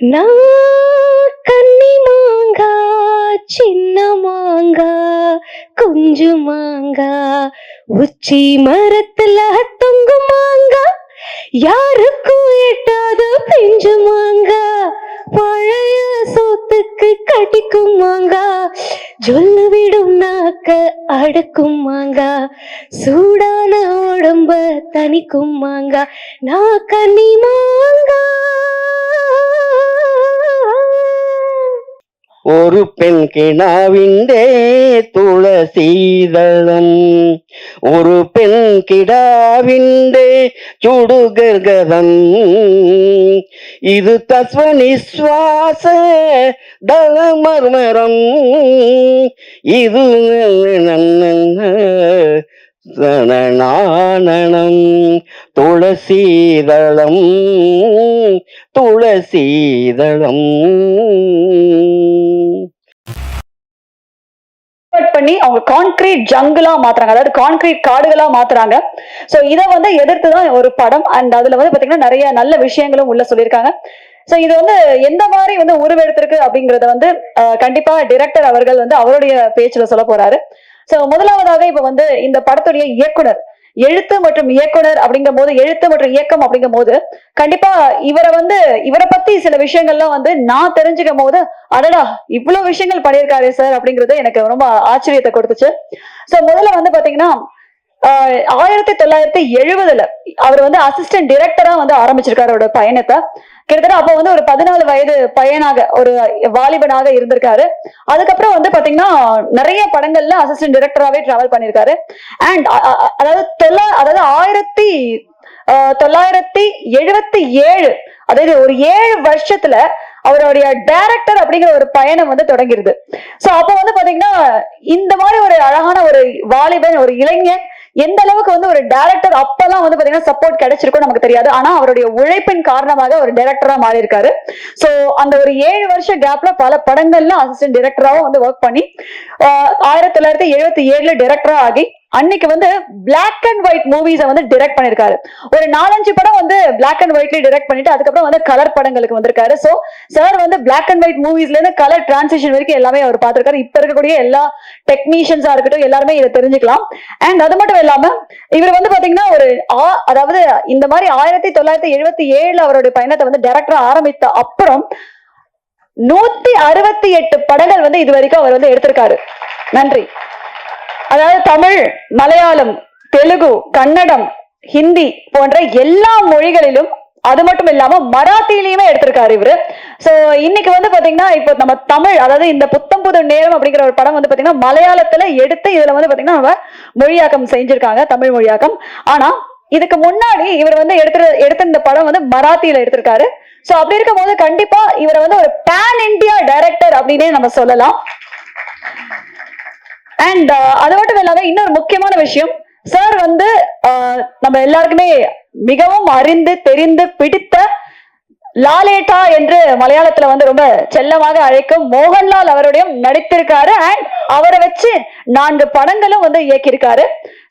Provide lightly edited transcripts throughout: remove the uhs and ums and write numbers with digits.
நான் கன்னி மாங்கா, சின்ன மாங்கா, குஞ்சு மாங்கா, உச்சி மரத்துல தொங்கு மாங்கா, யாருக்கும் எட்டாத பிஞ்சு மாங்கா, பழைய சொத்துக்கு கடிக்கும் மாங்கா, சொல்லு விடும் நாக்க அடக்கும் மாங்கா, சூடான உடம்ப தணிக்கும் மாங்கா, நான் கன்னி மாங்கா. ஒரு பெண் கிடாவிண்டே துளசீதளம், ஒரு பெண் கிடாவிண்டே சுடுகர்கதம், இது தஸ்வனிஸ்வாச தளமர்மரம், இது நாணனம் துளசீதளம் துளசீதளம். பண்ணி அவங்க கான்கிரீட் ஜங்கிளா மாத்துறாங்க, அதாவது கான்கிரீட் காடுகளா மாத்துறாங்க. சோ இதை வந்து எதிர்த்துதான் ஒரு படம். அண்ட் அதுல வந்து பாத்தீங்கன்னா நிறைய நல்ல விஷயங்களும் உள்ள சொல்லியிருக்காங்க. சோ இது வந்து எந்த மாதிரி வந்து உருவெடுத்திருக்கு அப்படிங்கறத வந்து கண்டிப்பா டைரக்டர் அவர்கள் வந்து அவருடைய பேச்சுல சொல்ல போறாரு. சோ முதலாவதாக இப்ப வந்து இந்த படத்துடைய இயக்குனர், எழுத்து மற்றும் இயக்குனர் அப்படிங்கும் போது, எழுத்து மற்றும் இயக்கம் அப்படிங்கும் போது கண்டிப்பா இவரை பத்தி சில விஷயங்கள்லாம் வந்து நான் தெரிஞ்சுக்கும் போது, அடடா இவ்வளவு விஷயங்கள் பண்ணியிருக்காரு சார் அப்படிங்கிறது எனக்கு ரொம்ப ஆச்சரியத்தை கொடுத்துச்சு. சோ முதல்ல வந்து பாத்தீங்கன்னா 1970 அவர் வந்து அசிஸ்டன்ட் டைரக்டரா வந்து ஆரம்பிச்சிருக்காரு அவரோட பயணத்தை. கிட்டத்தட்ட அப்ப வந்து ஒரு 14 வயது பையனாக, ஒரு வாலிபனாக இருந்திருக்காரு. அதுக்கப்புறம் வந்து பாத்தீங்கன்னா நிறைய படங்கள்ல அசிஸ்டன்ட் டைரக்டராவே டிராவல் பண்ணிருக்காரு. அண்ட் அதாவது 1977, அதாவது ஒரு 7 வருஷத்துல அவருடைய டைரக்டர் அப்படிங்கிற ஒரு பயணம் வந்து தொடங்கிருது. சோ அப்ப வந்து பாத்தீங்கன்னா இந்த மாதிரி ஒரு அழகான ஒரு வாலிபன், ஒரு இளைஞன் எந்த அளவுக்கு வந்து ஒரு டைரக்டர் அப்பெல்லாம் வந்து பாத்தீங்கன்னா சப்போர்ட் கிடைச்சிருக்கும் நமக்கு தெரியாது. ஆனா அவருடைய உழைப்பின் காரணமாக ஒரு டைரக்டரா மாறி இருக்காரு. சோ அந்த ஒரு 7 வருஷ கேப்ல பல படங்கள்ல அசிஸ்டன்ட் டைரக்டராவும் வந்து ஒர்க் பண்ணி 1977 டைரக்டரா ஆகி அன்னைக்கு வந்து பிளாக் அண்ட் ஒயிட் மூவிஸை வந்து டைரக்ட் பண்ணிருக்காரு. ஒரு 4-5 படம் வந்து பிளாக் அண்ட் ஒயிட்ல டைரக்ட் பண்ணிட்டு அதுக்கப்புறம் வந்து கலர் படங்களுக்கு வந்திருக்காரு. சோ சார் வந்து பிளாக் அண்ட் ஒயிட் மூவிஸ்ல இருந்து கலர் டிரான்சிஷன் வரைக்கும் எல்லாமே அவர் பார்த்திருக்காரு. இப்ப இருக்கக்கூடிய எல்லா டெக்னீஷியன்ஸா இருக்கட்டும் எல்லாருமே இதை தெரிஞ்சுக்கலாம். அண்ட் அது மட்டும் இல்லாம இவர் வந்து பாத்தீங்கன்னா அதாவது இந்த மாதிரி 1977 அவருடைய பயணத்தை வந்து டைரக்டரா ஆரம்பித்த அப்புறம் 168 படங்கள் வந்து இது வரைக்கும் அவர் வந்து எடுத்திருக்காரு. நன்றி. அதாவது தமிழ், மலையாளம், தெலுங்கு, கன்னடம், ஹிந்தி போன்ற எல்லா மொழிகளிலும், அது மட்டும் இல்லாம மராத்தியிலயுமே எடுத்திருக்காரு இவரு. சோ இன்னைக்கு வந்து பாத்தீங்கன்னா இப்போ நம்ம தமிழ், அதாவது இந்த புத்தம் புது நேரம் அப்படிங்கிற ஒரு படம் வந்து பாத்தீங்கன்னா மலையாளத்துல எடுத்து இதுல வந்து பாத்தீங்கன்னா நம்ம மொழியாக்கம் செஞ்சிருக்காங்க, தமிழ் மொழியாக்கம். ஆனா இதுக்கு முன்னாடி இவர் வந்து எடுத்த இந்த படம் வந்து மராத்தியில எடுத்திருக்காரு. சோ அப்படி இருக்கும் போது கண்டிப்பா இவரை வந்து ஒரு பேன் இந்தியா டைரக்டர் அப்படின்னே நம்ம சொல்லலாம். அண்ட் அது மட்டும் இல்லாம இன்னொரு முக்கியமான விஷயம், சார் வந்து நம்ம எல்லாருக்குமே மிகவும் அறிந்து தெரிந்து பிடித்த லாலேட்டா என்று மலையாளத்துல வந்து ரொம்ப செல்லமாக அழைக்கும் மோகன்லால் அவருடைய நடித்திருக்காரு. அண்ட் அவரை வச்சு 4 படங்களும் வந்து இயக்கியிருக்காரு.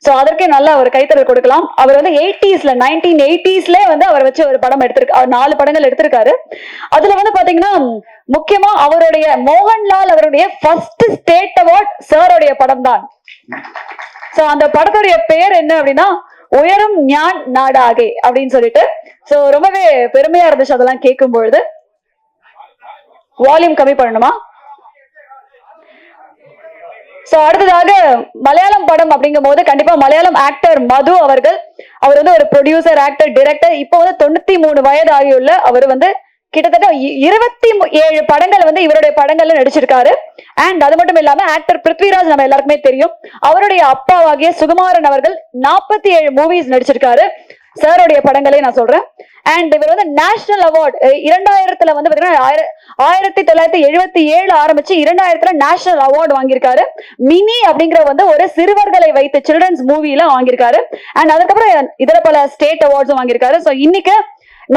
சோ அதற்கே நல்லா ஒரு கைத்தறல் கொடுக்கலாம். அவர் வந்து 1980s வந்து அவரை வச்சு ஒரு படம் எடுத்திருக்காரு, 4 படங்கள் எடுத்திருக்காரு. அதுல வந்து பாத்தீங்கன்னா முக்கியமா அவருடைய மோகன்லால் அவருடைய ஃபர்ஸ்ட் ஸ்டேட் அவார்ட் சாருடைய படம் தான். சோ அந்த படத்துடைய பேர் என்ன அப்படின்னா உயரும் ஞான் நாடாகே அப்படின்னு சொல்லிட்டு. சோ ரொம்பவே பெருமையா இருந்துச்சு அதெல்லாம் கேட்கும் பொழுது. வால்யூம் கம்மி பண்ணணுமா? சோ அடுத்ததாக மலையாளம் படம் அப்படிங்கும் போது கண்டிப்பா மலையாளம் ஆக்டர் மது அவர்கள், அவர் வந்து ஒரு ப்ரொடியூசர், ஆக்டர், டைரக்டர். இப்போ வந்து 93 வயது ஆகியுள்ள அவர் வந்து கிட்டத்தட்ட 27 படங்கள் வந்து இவருடைய படங்கள்ல நடிச்சிருக்காரு. அண்ட் அது மட்டும் இல்லாம ஆக்டர் பிருத்விராஜ் நம்ம எல்லாருக்குமே தெரியும், அவருடைய அப்பாவாகிய சுகுமாரன் அவர்கள் 47 மூவிஸ் நடிச்சிருக்காரு. சாருடைய படங்களே நான் சொல்றேன். அண்ட் இவர் வந்து நேஷனல் அவார்ட் 2000 வந்து பாத்தீங்கன்னா 1977 ஆரம்பிச்சு 2000 நேஷனல் அவார்டு வாங்கியிருக்காரு. மினி அப்படிங்கிற வந்து ஒரு சிறுவர்களை வைத்து சில்ட்ரன்ஸ் மூவில வாங்கியிருக்காரு. அண்ட் அதுக்கப்புறம் இதர பல ஸ்டேட் அவார்ட்ஸும் வாங்கியிருக்காரு. சோ இன்னைக்கு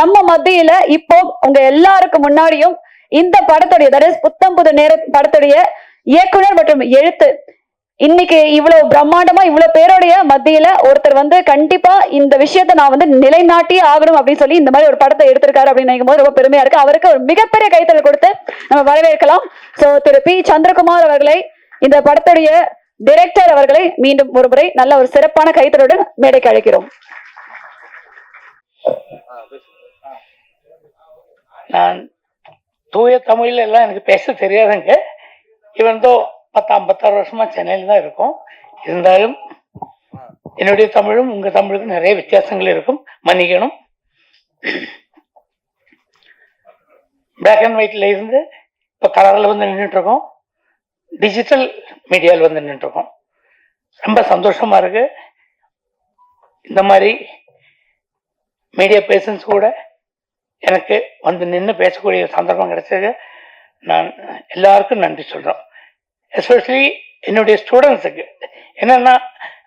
நம்ம மத்தியில இப்போ உங்க எல்லாருக்கும் முன்னாடியும் இந்த படத்துடைய புத்தம் புது நேர படத்துடைய இயக்குனர் மற்றும் எழுத்து இன்னைக்கு இவ்வளவு பிரம்மாண்டமா இவ்வளவு பேருடைய மத்தியில ஒருத்தர் வந்து கண்டிப்பா இந்த விஷயத்த நான் வந்து நிலைநாட்டி ஆகணும் அப்படின்னு சொல்லி இந்த மாதிரி ஒரு படத்தை எடுத்திருக்காரு அப்படின்னு நினைக்கும் போது ரொம்ப பெருமையா இருக்கு. அவருக்கு ஒரு மிகப்பெரிய கைத்தறல் கொடுத்து நம்ம வரவேற்கலாம். சோ திரு பி சந்திரகுமார் அவர்களை, இந்த படத்துடைய டைரக்டர் அவர்களை மீண்டும் ஒரு முறை நல்ல ஒரு சிறப்பான கைத்தறலுடன் மேடைக்கு அழைக்கிறோம். நான் தூய தமிழ்ல எல்லாம் எனக்கு பேச தெரியாதுங்க. இவன் தோ 56 வருஷமா சென்னையில் தான் இருக்கும். இருந்தாலும் என்னுடைய தமிழும் உங்க தமிழுக்கும் நிறைய வித்தியாசங்கள் இருக்கும், மன்னிக்கணும். பிளாக் அண்ட் ஒயிட்ல இருந்து இப்போ கலரில் வந்து நின்றுட்டு இருக்கோம், டிஜிட்டல் மீடியாவில் வந்து நின்றுட்டு இருக்கோம். ரொம்ப சந்தோஷமா இருக்கு. இந்த மாதிரி மீடியா பேர்சன்ஸ் கூட எனக்கு வந்து நின்று பேசக்கூடிய சந்தர்ப்பம் கிடைச்சது. நான் எல்லாருக்கும் நன்றி சொல்கிறோம். எஸ்பெஷலி என்னுடைய ஸ்டூடெண்ட்ஸுக்கு. என்னென்னா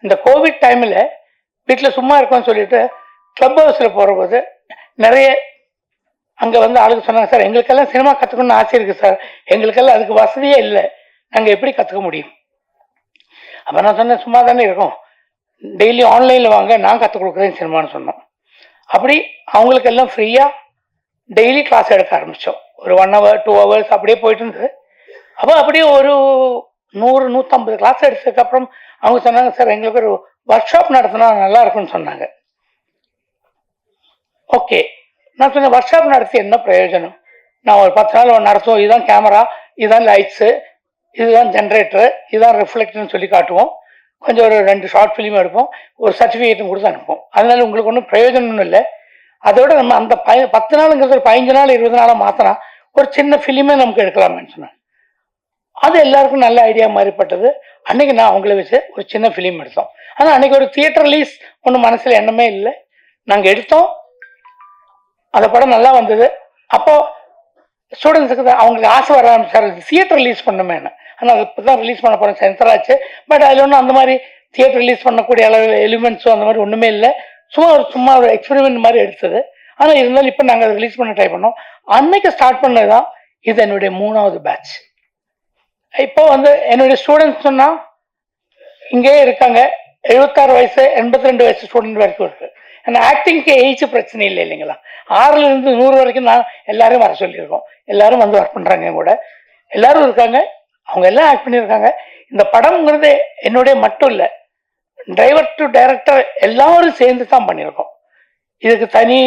இந்த கோவிட் டைமில் வீட்டில் சும்மா இருக்கோம்னு சொல்லிட்டு கிளப் ஹவுஸில் போகிறபோது நிறைய அங்கே வந்து ஆளுக்கு சொன்னாங்க, சார் எங்களுக்கெல்லாம் சினிமா கற்றுக்கணும்னு ஆசை இருக்குது சார், எங்களுக்கெல்லாம் அதுக்கு வசதியே இல்லை, நாங்கள் எப்படி கற்றுக்க முடியும்? அப்போ நான் சொன்னேன், சும்மா தானே இருக்கோம், டெய்லி ஆன்லைனில் வாங்க, நான் கற்றுக் கொடுக்குறேன் சினிமான்னு சொன்னோம். அப்படி அவங்களுக்கெல்லாம் ஃப்ரீயாக டெய்லி கிளாஸ் எடுக்க ஆரம்பித்தோம். ஒரு 1 hour 2 hours அப்படியே போயிட்டு இருந்தது. அப்போ அப்படியே ஒரு 100-150 கிளாஸ் எடுத்ததுக்கப்புறம் அவங்க சொன்னாங்க, சார் எங்களுக்கு ஒரு ஒர்க் ஷாப் நடத்தினா நல்லா இருக்கும்னு சொன்னாங்க. ஓகே, நான் சொன்னேன், ஒர்க் ஷாப் நடத்தி என்ன பிரயோஜனம்? நான் ஒரு 10 நாள் நடத்துவோம், இதுதான் கேமரா, இதுதான் லைட்ஸு, இதுதான் ஜென்ரேட்டரு, இதுதான் ரிஃப்ளெக்டர்னு சொல்லி காட்டுவோம், கொஞ்சம் ஒரு 2 ஷார்ட் ஃபிலிம் எடுப்போம், ஒரு சர்டிஃபிகேட்டும் கொடுத்து அனுப்போம். அதனால உங்களுக்கு ஒன்றும் பிரயோஜனம் இல்லை. அதோட நம்ம அந்த 10 நாளுங்கிறது ஒரு 15 நாள் 20 நாளாக மாற்றினா ஒரு சின்ன ஃபிலிமே நமக்கு எடுக்கலாமேன்னு சொன்னாங்க. அது எல்லாருக்கும் நல்ல ஐடியா மாறிப்பட்டது. அன்னைக்கு நான் அவங்கள வச்சு ஒரு சின்ன ஃபிலிம் எடுத்தோம். ஆனால் அன்னைக்கு ஒரு தியேட்டர் ரிலீஸ் ஒன்றும் மனசில் எண்ணமே இல்லை. நாங்கள் எடுத்தோம், அந்த படம் நல்லா வந்தது. அப்போ ஸ்டூடெண்ட்ஸுக்கு தான் அவங்களுக்கு ஆசை வர ஆரம்பிச்சார், தியேட்டர் ரிலீஸ் பண்ணுமே. ஆனால் அது இப்போ தான் ரிலீஸ் பண்ண போகிறோம், சென்சர் ஆச்சு. பட் அதில் ஒன்றும் அந்த மாதிரி தியேட்டர் ரிலீஸ் பண்ணக்கூடிய அளவு எலிமெண்ட்ஸும் அந்த மாதிரி ஒன்றுமே இல்லை. சும்மா ஒரு எக்ஸ்பெரிமெண்ட் மாதிரி எடுத்தது. ஆனால் இருந்தாலும் இப்போ நாங்கள் அதை ரிலீஸ் பண்ண ட்ரை பண்ணோம். அன்னைக்கு ஸ்டார்ட் பண்ணது தான் இது என்னுடைய 3வது பேட்ச். இப்போ வந்து என்னுடைய ஸ்டூடெண்ட்ஸ் சொன்னால் இங்கே இருக்காங்க, 76 வயசு 82 வயசு ஸ்டூடெண்ட் வரைக்கும் இருக்கு. ஏன்னா ஆக்டிங்க்கு ஏஜ் பிரச்சனை இல்லை இல்லைங்களா. 6லேருந்து 100 வரைக்கும் நான் எல்லாரும் வர சொல்லியிருக்கோம். எல்லாரும் வந்து ஒர்க் பண்ணுறாங்க கூட, எல்லாரும் இருக்காங்க, அவங்க எல்லாம் ஆக்ட் பண்ணியிருக்காங்க. இந்த படம்ங்கிறது என்னுடைய மட்டும் இல்லை, டிரைவர் டு டைரக்டர் எல்லாரும் சேர்ந்து தான் பண்ணியிருக்கோம். இதுக்கு தனி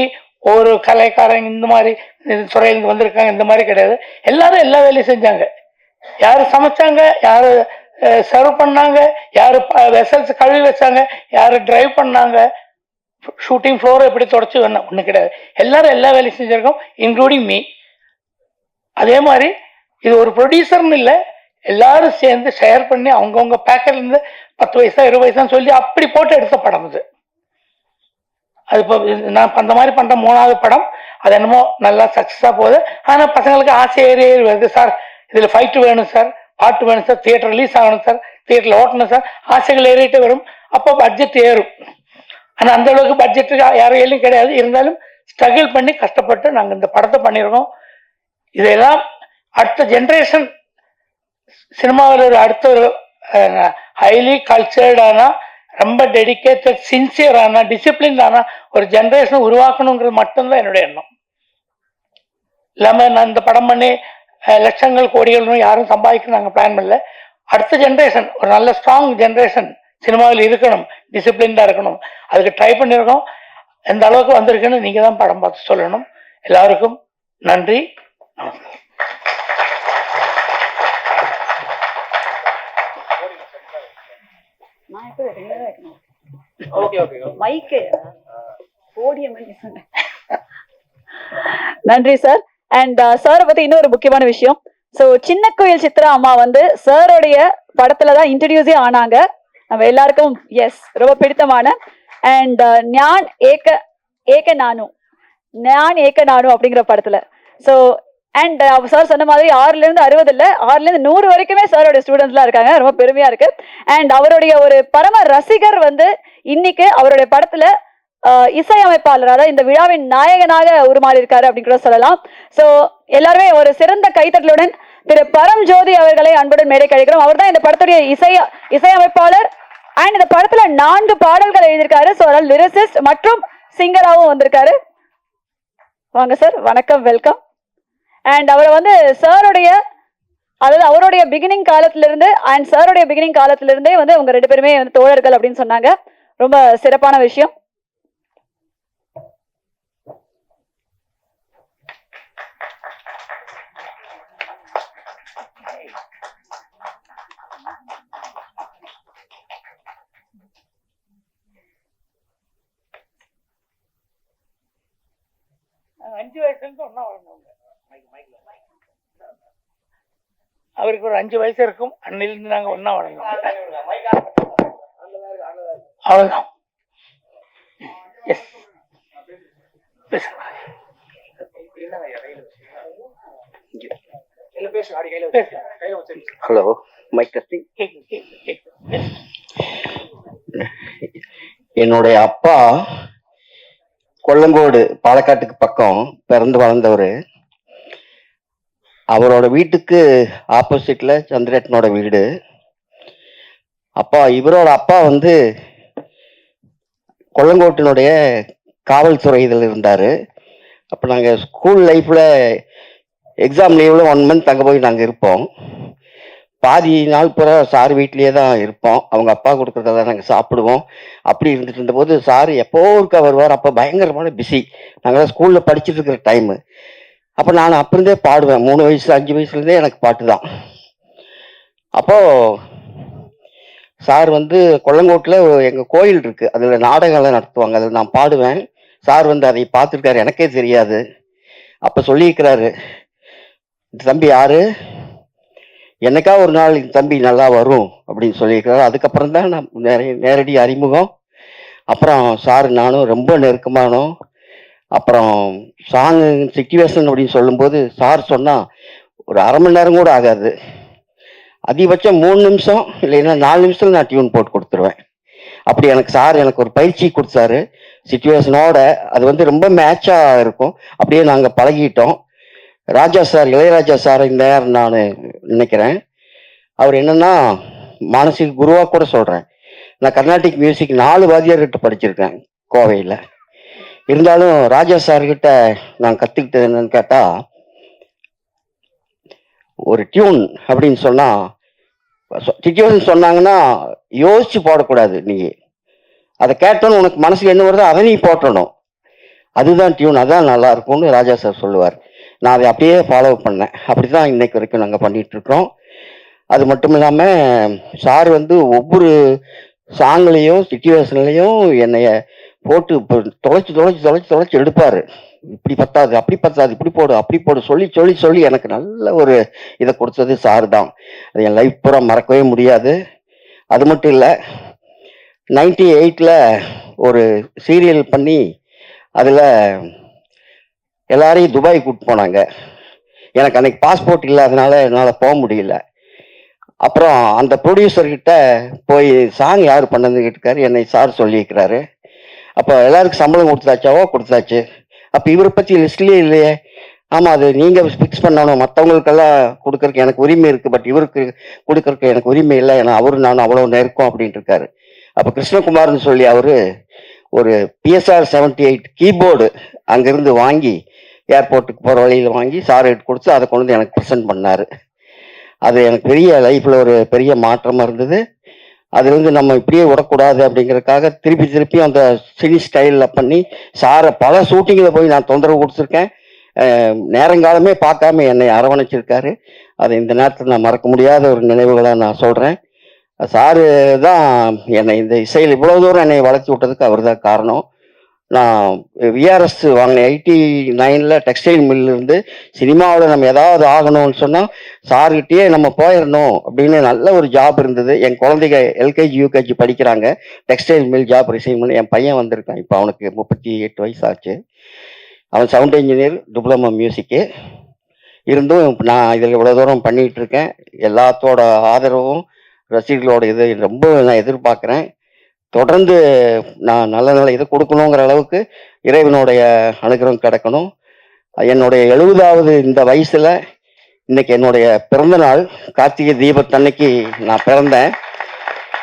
ஒரு கலைக்காரங்க இந்த மாதிரி துறையிலிருந்து வந்திருக்காங்க இந்த மாதிரி கிடையாது. எல்லாரும் எல்லா வேலையும் செஞ்சாங்க. யாரு சமைச்சாங்க, யாரு சர்வ் பண்ணாங்க, யாரு வெசல்ஸ் கழுவி வச்சாங்க, யாரு டிரைவ் பண்ணாங்க, ஷூட்டிங் ஃப்ளோரை எப்படி தொடச்சி வேணும் ஒன்றும் கிடையாது. எல்லாரும் எல்லா வேலையும் செஞ்சிருக்கோம், இன்க்ளூடிங் மீ. அதே மாதிரி இது ஒரு ப்ரொடியூசர்னு இல்லை, எல்லாரும் சேர்ந்து ஷேர் பண்ணி அவங்கவுங்க பேக்கெட்லேருந்து 10 பைசா 20 பைசான்னு சொல்லி அப்படி போட்டு எடுத்த படம் இது. அது இப்போ நான் அந்த மாதிரி பண்ணுற 3வது படம். அது என்னமோ நல்லா சக்ஸஸாக போகுது. ஆனால் பசங்களுக்கு ஆசை ஏறி வருது, சார் இதில் ஃபைட்டு வேணும் சார், பாட்டு வேணும் சார், தியேட்டர் ரிலீஸ் ஆகணும் சார், தியேட்டரில் ஓட்டணும் சார், ஆசைகள் ஏறிட்டே வரும். அப்போ பட்ஜெட் ஏறும். ஆனால் அந்த அளவுக்கு பட்ஜெட்டுக்கு யாரும் ஏழும் கிடையாது. இருந்தாலும் ஸ்ட்ரகிள் பண்ணி கஷ்டப்பட்டு நாங்கள் இந்த படத்தை பண்ணியிருக்கோம். இதெல்லாம் அடுத்த ஜென்ரேஷன் சினிமாவில் ஒரு அடுத்த ஒரு ஹைலி கல்ச்சர்டான, ரொம்ப டெடிக்கேட்டட், சின்சியரான, டிசிப்ளின்டான ஒரு ஜென்ரேஷனை உருவாக்கணுங்கிறது மட்டும்தான் என்னுடைய எண்ணம். இல்லாமல் நான் இந்த படம் பண்ணி லட்சங்கள் கோடிகள் யாரும் சம்பாதிக்கணும் நாங்கள் பிளான் பண்ணல. அடுத்த ஜென்ரேஷன் ஒரு நல்ல ஸ்ட்ராங் ஜென்ரேஷன் சினிமாவில் இருக்கணும், டிசிப்ளின்டாக இருக்கணும், அதுக்கு ட்ரை பண்ணியிருக்கோம். எந்த அளவுக்கு வந்திருக்குன்னு நீங்கள் தான் படம் பார்த்து சொல்லணும். எல்லாருக்கும் நன்றி, நமஸ்காரம். நன்றி சார். அண்ட் சாரை பத்தி இன்னொரு முக்கியமான விஷயம். சோ சின்ன கோயில் சித்ரா அம்மா வந்து சாரோடைய படத்துலதான் இன்ட்ரடியூஸே ஆனாங்க. நம்ம எல்லாருக்கும் எஸ் ரொம்ப பிடித்தமான அண்ட் ஞான் ஏக நானு அப்படிங்கிற படத்துல. சோ அண்ட் சார் சொன்ன மாதிரி 6லேருந்து 60 இல்ல 6லேருந்து 100 வரைக்குமே சாரோட ஸ்டூடெண்ட்ஸ்லாம் இருக்காங்க. ரொம்ப பெருமையா இருக்கு. அண்ட் அவருடைய ஒரு பரம ரசிகர் வந்து இன்னைக்கு அவருடைய படத்துல இசையமைப்பாளர், அதாவது இந்த விழாவின் நாயகனாக உருமாறி இருக்காரு அப்படின்னு கூட சொல்லலாம். சோ எல்லாருமே ஒரு சிறந்த கைத்தட்டலுடன் திரு பரம்ஜோதி அவர்களை அன்புடன் மேடை கழிக்கிறோம். அவர் தான் இந்த படத்துடைய இசையமைப்பாளர் அண்ட் இந்த படத்துல 4 பாடல்கள் எழுதியிருக்காரு. ஸோ அதனால் லிரிசிஸ்ட் மற்றும் சிங்கராகவும் வந்திருக்காரு. வாங்க சார், வணக்கம், வெல்கம். அண்ட் அவரை வந்து சாருடைய, அதாவது அவருடைய பிகினிங் காலத்திலிருந்து அண்ட் சாருடைய பிகினிங் காலத்திலிருந்தே வந்து உங்க 2 பேருமே வந்து தோழர்கள் அப்படின்னு சொன்னாங்க. ரொம்ப சிறப்பான விஷயம். அவருக்கு ஒரு 5 வயசு இருக்கும். அன்னிலிருந்து நாங்க ஒன்னா வளர்ந்தோம். அவ்வளவுதான். Hello, mic testing. என்னுடைய அப்பா கொல்லங்கோடு, பாலக்காட்டுக்கு பக்கம் பிறந்து வளர்ந்தவர். அவரோட வீட்டுக்கு ஆப்போசிட்ல சந்திரேட்டனோட வீடு. இவரோட அப்பா வந்து கொல்லங்கோட்டினுடைய காவல்துறை இதில் இருந்தார். அப்போ நாங்கள் ஸ்கூல் லைஃப்பில் எக்ஸாம் லீவில் 1 மந்த் அங்கே போய் நாங்கள் இருப்போம். பாதி நாள் பூரா சார் வீட்லேயே தான் இருப்போம். அவங்க அப்பா கொடுக்குறத நாங்கள் சாப்பிடுவோம். அப்படி இருந்துட்டு இருந்தபோது சார் எப்போ ஒருக்கா வருவார். அப்போ பயங்கரமான பிஸி. நாங்கள் ஸ்கூலில் படிச்சுட்டு இருக்கிற டைமு. அப்போ நான் அப்பிருந்தே பாடுவேன். 3 வயசு 5 வயசுலேருந்தே எனக்கு பாட்டு தான். அப்போது சார் வந்து கொல்லங்கோட்டில் எங்கள் கோயில் இருக்குது, அதில் நாடகம்லாம் நடத்துவாங்க. அதில் நான் பாடுவேன். சார் வந்து அதை பார்த்துருக்காரு, எனக்கே தெரியாது. அப்போ சொல்லியிருக்கிறாரு, தம்பி யாரு, என்னைக்கா ஒரு நாள் இந்த தம்பி நல்லா வரும் அப்படின்னு சொல்லியிருக்கிறாரு. அதுக்கப்புறம் தான் நான் நேரடி அறிமுகம். அப்புறம் சார் நானும் ரொம்ப நெருக்கமானோம். அப்புறம் சாங் சிச்சுவேஷன் அப்படின்னு சொல்லும்போது சார் சொன்னால் ஒரு அரை மணி நேரம் கூட ஆகாது. அதிகபட்சம் 3 நிமிஷம் இல்லைன்னா 4 நிமிஷத்துல நான் டியூன் போட்டு கொடுத்துருவேன். அப்படி சார் எனக்கு ஒரு பயிற்சி கொடுத்தாரு சிச்சுவேஷனோட. அது வந்து ரொம்ப மேட்சாக இருக்கும். அப்படியே நாங்கள் பழகிட்டோம். ராஜா சார், இளையராஜா சார் இந்த நேரம் நான் நினைக்கிறேன். அவர் என்னன்னா மானசீக குருவா கூட சொல்கிறேன். நான் கர்நாடிக் மியூசிக் 4 வாத்தியார்கிட்ட படிச்சிருக்கேன் கோவையில். இருந்தாலும் ராஜா சார்கிட்ட நான் கற்றுக்கிட்டது என்னன்னு கேட்டால், ஒரு டியூன் அப்படின்னு சொன்னால் சிச்சுவேஷன் சொன்னாங்கன்னா யோசிச்சு போடக்கூடாது. நீங்கள் அதை கேட்டோன்னு உனக்கு மனசுக்கு என்ன வருதோ அதை நீ போட்டணும். அதுதான் டியூன், அதான் நல்லா இருக்கும்னு ராஜா சார் சொல்லுவார். நான் அதை அப்படியே ஃபாலோ பண்ணேன். அப்படி தான் இன்னைக்கு வரைக்கும் நாங்கள் பண்ணிகிட்ருக்கோம். அது மட்டும் இல்லாமல் சார் வந்து ஒவ்வொரு சாங்லேயும் சிச்சுவேஷன்லேயும் என்னைய போட்டு இப்போ தொலைச்சி எடுப்பார். இப்படி பத்தாது, அப்படி பத்தாது, இப்படி போடு, அப்படி போடு சொல்லி எனக்கு நல்ல ஒரு இதை கொடுத்தது சார் தான். அது என் லைஃப் பூரா மறக்கவே முடியாது. அது மட்டும் இல்லை, 98ல் ஒரு சீரியல் பண்ணி அதில் எல்லாரையும் துபாய் கூப்பிட்டு போனாங்க. எனக்கு அன்னைக்கு பாஸ்போர்ட் இல்லாதனால என்னால் போக முடியல. அப்புறம் அந்த ப்ரொடியூசர்கிட்ட போய் சாங் யார் பண்ணதுன்னு கேட்டுக்காரு. என்னை சார் சொல்லியிருக்கிறாரு. அப்போ எல்லாருக்கும் சம்பளம் கொடுத்தாச்சு. அப்போ இவரை பற்றி லிஸ்ட்லேயே இல்லையே. ஆமாம், அது நீங்கள் ஃபிக்ஸ் பண்ணணும். மற்றவங்களுக்கெல்லாம் கொடுக்கறக்கு எனக்கு உரிமை இருக்குது, பட் இவருக்கு கொடுக்கறக்கு எனக்கு உரிமை இல்லை. ஏன்னா நானும் அவ்வளோ நெருக்கம் அப்படின்ட்டு இருக்காரு. அப்போ கிருஷ்ணகுமார்னு சொல்லி அவர் ஒரு PSR 78 கீபோர்டு அங்கேருந்து வாங்கி ஏர்போர்ட்டுக்கு போகிற வழியில் வாங்கி சார்கிட்ட கொடுத்து அதை கொண்டு வந்து எனக்கு ப்ரெசென்ட் பண்ணார். அது எனக்கு பெரிய லைஃப்பில் ஒரு பெரிய மாற்றமாக இருந்தது. அதுலேருந்து நம்ம இப்படியே விடக்கூடாது அப்படிங்கிறதுக்காக திருப்பி அந்த சினி ஸ்டைலில் பண்ணி சாரை பல ஷூட்டிங்கில் போய் நான் தொந்தரவு கொடுத்துருக்கேன். நேரங்காலமே பார்க்காம என்னை அரவணைச்சிருக்காரு. அது இந்த நேரத்தில் நான் மறக்க முடியாத ஒரு நினைவுகளாக நான் சொல்கிறேன். சாரு தான் என்னை இந்த இசையில் இவ்வளோ தூரம் என்னை வளர்த்து விட்டதுக்கு அவர் தான் காரணம். நான் VRS வாங்கினேன் 89ல் டெக்ஸ்டைல் மில்லிருந்து. சினிமாவில் நம்ம ஏதாவது ஆகணும்னு சொன்னால் சார்கிட்டயே நம்ம போயிடணும் அப்படின்னு நல்ல ஒரு ஜாப் இருந்தது. என் குழந்தைங்க LKG UKG படிக்கிறாங்க. டெக்ஸ்டைல் மில் ஜாப் ரிசைன் பண்ணி என் பையன் வந்திருக்கான். இப்போ அவனுக்கு 38 வயசு ஆச்சு. அவன் சவுண்ட் இன்ஜினியர், டிப்ளமோ மியூசிக்கு. இருந்தும் நான் இதில் இவ்வளோ தூரம் பண்ணிகிட்டு இருக்கேன். எல்லாத்தோட ஆதரவும் ரசிகர்களோட இது ரொம்ப நான் எதிர்பார்க்குறேன். தொடர்ந்து நான் நல்ல இதை கொடுக்கணுங்கிற அளவுக்கு இறைவனுடைய அனுகிரகம் கிடைக்கணும். என்னுடைய 70வது இந்த வயசில் இன்னைக்கு என்னுடைய பிறந்த நாள். கார்த்திகை தீபத்தன்னைக்கு நான் பிறந்தேன்.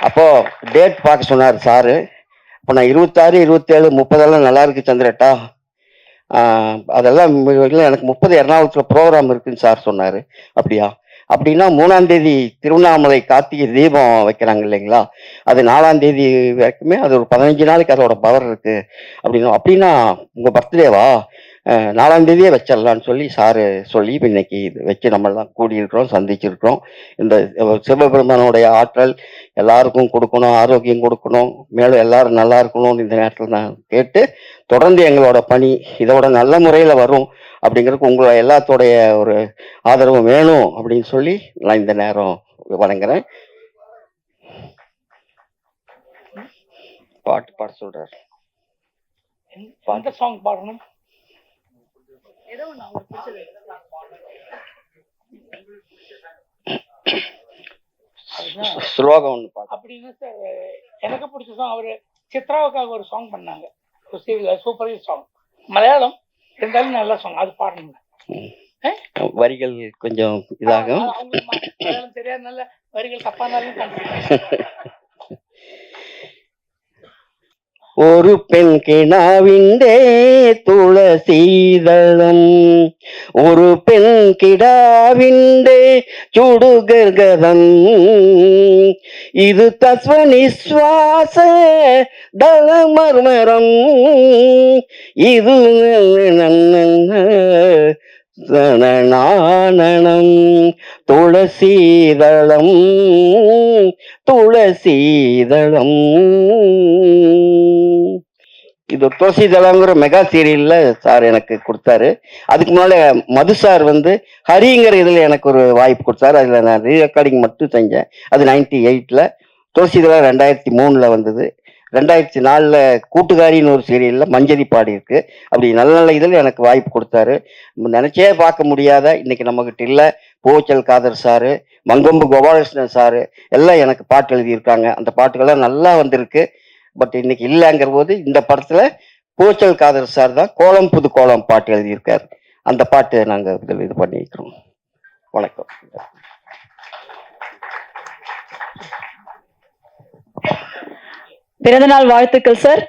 அப்போ டேட் பார்க்க சொன்னார் சாரு. இப்போ நான் 26, 27, 30 நல்லா இருக்கு சந்திரட்டா. அதெல்லாம் எனக்கு 30 எர்ணாகுளத்தில் ப்ரோக்ராம் இருக்குன்னு சார் சொன்னார். அப்படியா? அப்படின்னா 3ஆம் தேதி திருவண்ணாமலை கார்த்திகை தீபம் வைக்கிறாங்க இல்லைங்களா, அது 4ஆம் தேதி வரைக்குமே அது ஒரு 15 நாளைக்கு அதோட பவர் இருக்கு அப்படின்னா உங்கள் பர்த்டேவா? 4ஆம் தேதியே வச்சிடலான்னு சொல்லி சாரு சொல்லி இன்னைக்கு வச்சு நம்மளாம் கூடியிருக்கிறோம், சந்திச்சிருக்கிறோம். இந்த சிவபெருமானுடைய ஆற்றல் எல்லாருக்கும் கொடுக்கணும், ஆரோக்கியம் கொடுக்கணும், மேலும் எல்லாரும் நல்லா இருக்கணும்னு இந்த நேரத்தில் நான் கேட்டு, தொடர்ந்து எங்களோட பணி இதோட நல்ல முறையில் வரும் அப்படிங்கிறதுக்கு உங்களை எல்லாத்தோடைய ஒரு ஆதரவு வேணும் அப்படின்னு சொல்லி நான் இந்த நேரம் வணங்குறேன். பாட்டு பாட சொல்றாரு. எந்த சாங் பாடணும்? ஸ்லோகம் ஒன்று பாடு. அப்படின்னு சார் எனக்கு பிடிச்ச சாங் அவரு சித்ராவுக்காக ஒரு சாங் பண்ணாங்க, சூப்பர் ஹிட் சாங், மலையாளம் இருந்தாலும் நல்ல சாங், அது பாடணுங்க. வரிகள் கொஞ்சம் இதாகும். மலையாளம் தெரியாதனால வரிகள் தப்பானாலும் கண்டுபிடிப்பாங்க. ஒரு பெண் கிடாவிண்டே துளசீதளம், ஒரு பெண் கிடாவிண்டே சுடுகர்கதம், இது தஸ்வனிஸ்வாச தளமர்மரம், இது நாணனம் துளசீதளம் துளசீதளம். இது துளசிதளங்கிற மெகா சீரியல்ல சார் எனக்கு கொடுத்தாரு. அதுக்கு முன்னால மது சார் ஹரிங்கிற இதுல எனக்கு ஒரு வாய்ப்பு கொடுத்தாரு. அதுல நான் ரீ ரெக்கார்டிங் மட்டும் செஞ்சேன். அது 98ல. துளசிதளம் 2003ல வந்தது. 2004ல கூட்டுக்காரின்னு ஒரு சீரியல்ல மஞ்சரி பாடி இருக்கு. அப்படி நல்ல நல்ல இதில் எனக்கு வாய்ப்பு கொடுத்தாரு. நினைச்சே பார்க்க முடியாத, இன்னைக்கு நம்மகிட்ட இல்லை, பூச்சல் காதர் சாரு, மங்கொம்பு கோபாலகிருஷ்ணன் சாரு எல்லாம் எனக்கு பாட்டு எழுதியிருக்காங்க. அந்த பாட்டுகள்லாம் நல்லா வந்திருக்கு. பட் இன்னைக்கு இல்லைங்கிற போது இந்த படத்துல பூச்சல் காதர் சார் தான் கோலம் புது கோலம் பாட்டு எழுதியிருக்காரு. அந்த பாட்டு நாங்க இது பண்ணிக்கிறோம். வணக்கம். பிறந்தநாள் வாழ்த்துக்கள் சார்.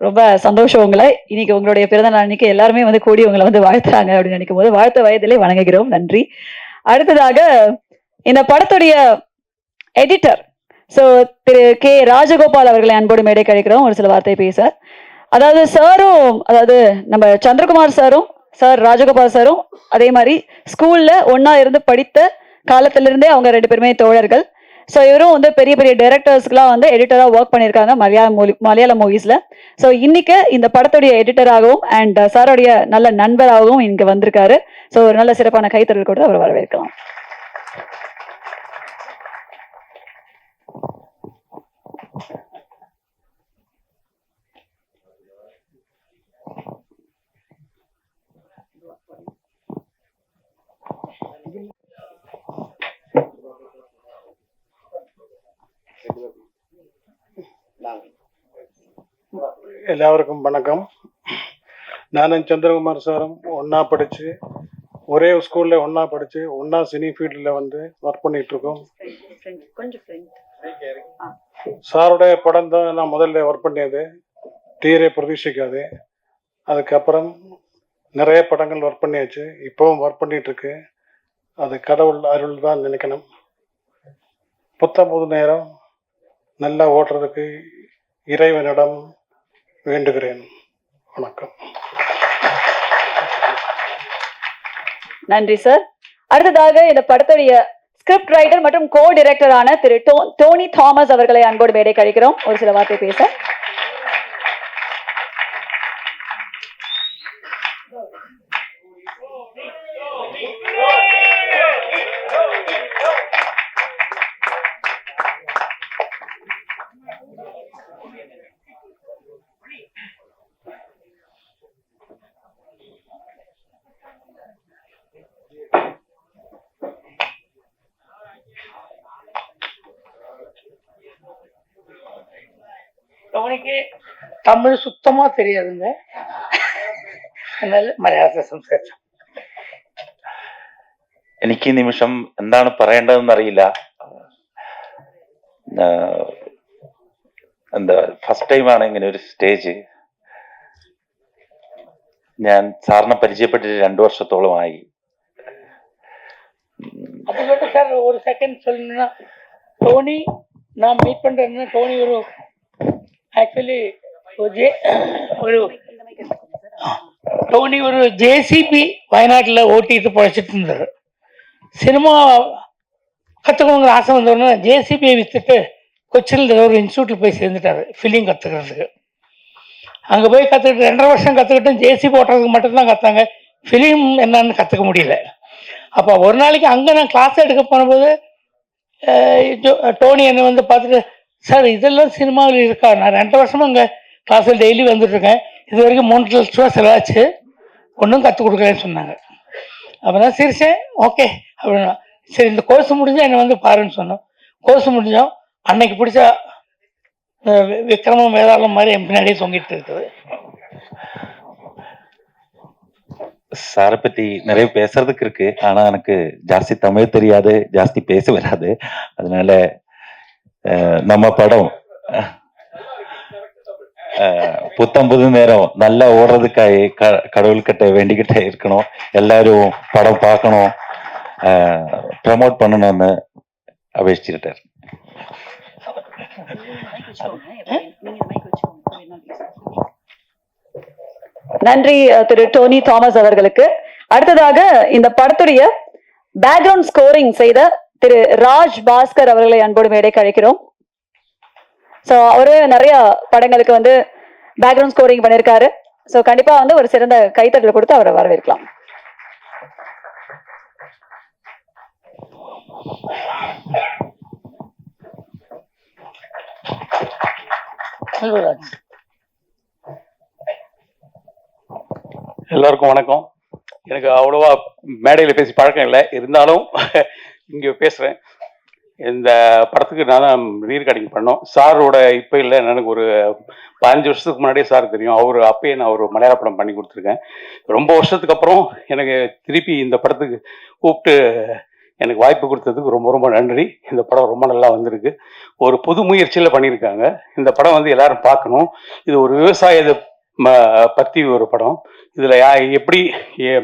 ரொம்ப சந்தோஷம் உங்களை. இன்னைக்கு உங்களுடைய பிறந்தநாள் அன்னைக்கு எல்லாருமே கூடி உங்களை வாழ்த்துறாங்க அப்படின்னு நினைக்கும் போது வாழ்த்த வயதிலே வணங்குகிறோம். நன்றி. அடுத்ததாக இந்த படத்துடைய எடிட்டர் திரு கே ராஜகோபால் அவர்களை அன்போடு மேடை கழிக்கிறோம் ஒரு சில வார்த்தை பேச. அதாவது சாரும், அதாவது நம்ம சந்திரகுமார் சாரும் சார் ராஜகோபால் சாரும் அதே மாதிரி ஸ்கூல்ல ஒன்னா இருந்து படித்த காலத்திலிருந்தே அவங்க 2 பேருமே தோழர்கள். ஸோ இவரும் பெரிய பெரிய டைரக்டர்ஸ்க்குலாம் எடிட்டராக ஒர்க் பண்ணியிருக்காங்க மலையாள மூவிஸ்ல. ஸோ இன்னைக்கு இந்த படத்துடைய எடிட்டராகவும் அண்ட் சாரோடைய நல்ல நண்பராகவும் இங்க வந்திருக்காரு. ஸோ ஒரு நல்ல சிறப்பான கைத்தறல் கூட அவர் வரவேற்கலாம். எல்லாருக்கும் வணக்கம். நானும் சந்திரகுமார் சாரும் ஒன்றா படித்து ஒரே ஸ்கூலில் ஒன்றா படித்து ஒன்றா சினி ஃபீல்டில் ஒர்க் பண்ணிகிட்டு இருக்கோம். சாருடைய படம் தான் நான் முதல்ல ஒர்க் பண்ணியது, தீரே பிரதீட்சிக்காது. அதுக்கப்புறம் நிறைய படங்கள் ஒர்க் பண்ணியாச்சு, இப்போவும் ஒர்க் பண்ணிகிட்ருக்கு. அது கடவுள் அருள் தான் நினைக்கணும். புது நேரம் நல்லா ஓட்டுறதுக்கு இறைவனிடம் வேண்டுகிறேன். வணக்கம். நன்றி சார். அடுத்ததாக இந்த படத்துடைய ஸ்கிரிப்ட் ரைட்டர் மற்றும் கோ டைரக்டரான திரு டோனி தாமஸ் அவர்களை அன்போடு மேடை கழிக்கிறோம் ஒரு சில வார்த்தை பேச. அவனுக்கு தமிழ் சுத்தமா தெரியாதுங்க, அதனால மலையாளத்தை சம்சாரிச்சோம். എനിക്ക് ഈ നിമിഷം എന്താണ് പറയേണ്ടതെന്ന് അറിയില്ല. എന്താ ഫസ്റ്റ് ടൈമാണ് ഇങ്ങനെ ഒരു സ്റ്റേജ്. ഞാൻ സാറിനെ പരിചയപ്പെട്ടിട്ട് 2 വർഷത്തോളമായി. அதுக்கிட்ட சார் ஒரு செகண்ட் சொல்லணும்னா, டோனி நான் மீட் பண்றேன்னா, டோனி ஒரு ஆக்சுவலி டோனி ஒரு ஜேசிபி வயநாட்டில் ஓட்டிட்டு பழச்சிட்டு இருந்தார். சினிமா கற்றுக்கணுங்கிற ஆசை வந்தோடனே ஜேசிபியை விற்றுட்டு கொச்சியில் ஒரு இன்ஸ்டியூட்டில் போய் சேர்ந்துட்டார் ஃபிலிம் கற்றுக்கிறதுக்கு. அங்கே போய் கற்றுக்கிட்டு 2.5 வருஷம் கற்றுக்கிட்டும் ஜேசிபி ஓட்டுறதுக்கு மட்டும்தான் கற்றாங்க. ஃபிலிம் என்னன்னு கற்றுக்க முடியல. அப்போ ஒரு நாளைக்கு அங்கே நான் கிளாஸ் எடுக்க போனபோது டோனி என்னை வந்து பார்த்துட்டு, சார் இதெல்லாம் சினிமாவில் இருக்கா? நான் 2 வருஷமாக அங்கே கிளாஸில் டெய்லி வந்துட்டுருக்கேன், இது வரைக்கும் 3 லட்ச ரூபா செலவாச்சு, ஒன்றும் கற்றுக் கொடுக்கலன்னு சொன்னாங்க. அப்போ தான் சிரிச்சேன். ஓகே அப்படின்னா, சரி இந்த கோர்ஸ் முடிஞ்சால் என்னை வந்து பாருன்னு சொன்னோம். கோர்ஸ் முடிஞ்சோம். அன்னைக்கு பிடிச்ச விக்ரமம் வேதாளம் மாதிரி என் பின்னாடியே தொங்கிட்டு இருக்குது. சாரை பத்தி நிறைய பேசுறதுக்கு இருக்கு. ஆனா எனக்கு ஜாஸ்தி தமிழ் தெரியாது, ஜாஸ்தி பேச வராது. அதனால நம்ம படம் புத்தம் புது நேரம் நல்லா ஓடுறதுக்காக கடவுள்கிட்ட வேண்டிக்கிட்டே இருக்கணும். எல்லாரும் படம் பார்க்கணும், ப்ரமோட் பண்ணணும்னு அபேட்சிக்கிட்டார். நன்றி திரு டோனி தாமஸ் அவர்களுக்கு. அடுத்ததாக இந்த படத்துடைய பேக்ரவுண்ட் ஸ்கோரிங் செய்த திரு ராஜ் பாஸ்கர் அவர்களை அன்போடு மேடைக்கு அழைக்கிறோம். சோ அவரு நிறைய படங்களுக்கு வந்து பேக்ரவுண்ட் ஸ்கோரிங் பண்ணிருக்காரு. சோ கண்டிப்பா வந்து ஒரு சிறந்த கைத்தட்டல் கொடுத்து அவரை வரவேற்கலாம். எல்லாருக்கும் வணக்கம். எனக்கு அவ்வளோவா மேடையில் பேசி பழக்கம் இல்லை, இருந்தாலும் இங்கே பேசுகிறேன். இந்த படத்துக்கு நான் தான் ரீரெக்கார்டிங் பண்ணோம். சாரோட இப்போ இல்லை, எனக்கு ஒரு 15 வருஷத்துக்கு முன்னாடியே சார் தெரியும். அவர் அப்பயே நான் ஒரு மலையாள படம் பண்ணி கொடுத்துருக்கேன். ரொம்ப வருஷத்துக்கு அப்புறம் எனக்கு திருப்பி இந்த படத்துக்கு கூப்பிட்டு எனக்கு வாய்ப்பு கொடுத்ததுக்கு ரொம்ப ரொம்ப நன்றி. இந்த படம் ரொம்ப நல்லா வந்திருக்கு. ஒரு புது முயற்சியில் பண்ணியிருக்காங்க. இந்த படம் வந்து எல்லாரும் பார்க்கணும். இது ஒரு விவசாயத்தை பற்றி ஒரு படம். இதில் எப்படி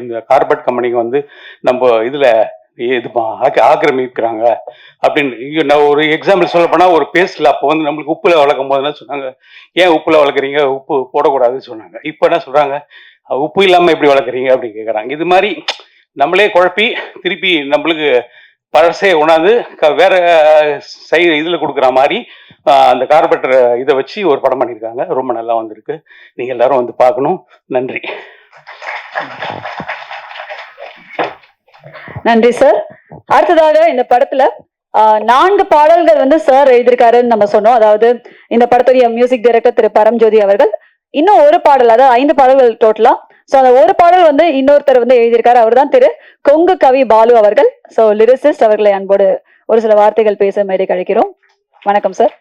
இந்த கார்பரேட் கம்பெனிக்கு வந்து நம்ம இதில் இது ஆக்கிரமிக்கிறாங்க அப்படின்னு. இங்கே நான் ஒரு எக்ஸாம்பிள் சொல்ல போனால், ஒரு பேஸ்டில் அப்போ வந்து நம்மளுக்கு உப்பில் வளர்க்கும் போது என்ன சொன்னாங்க, ஏன் உப்பில் வளர்க்குறீங்க, உப்பு போடக்கூடாதுன்னு சொன்னாங்க. இப்போ என்ன சொல்கிறாங்க, உப்பு இல்லாமல் எப்படி வளர்க்குறீங்க அப்படின்னு கேட்குறாங்க. இது மாதிரி நம்மளே குழப்பி திருப்பி நம்மளுக்கு பழசே உணாந்து வேற இதில் கொடுக்குற மாதிரி அந்த கார்பரேட்டர் இதை வச்சு ஒரு படம் பண்ணியிருக்காங்க. ரொம்ப நல்லா வந்திருக்கு. நீங்கள் எல்லாரும் வந்து பார்க்கணும். நன்றி. நன்றி சார். அடுத்ததாக இந்த படத்துல 4 பாடல்கள் வந்து சார் எழுதியிருக்காருன்னு நம்ம சொன்னோம். அதாவது இந்த படத்துடைய மியூசிக் டைரக்டர் திரு பரம்ஜோதி அவர்கள் இன்னும் ஒரு பாடல், அதாவது 5 பாடல்கள் டோட்டலா. சோ அந்த ஒரு பாடல் வந்து இன்னொருத்தர் வந்து எழுதியிருக்காரு. அவர் தான் திரு கொங்கு கவி பாலு அவர்கள். சோ லிரிசிஸ்ட் அவர்களை அன்போடு ஒரு சில வார்த்தைகள் பேச மேடைக்கு அழைக்கிறோம். வணக்கம் சார்.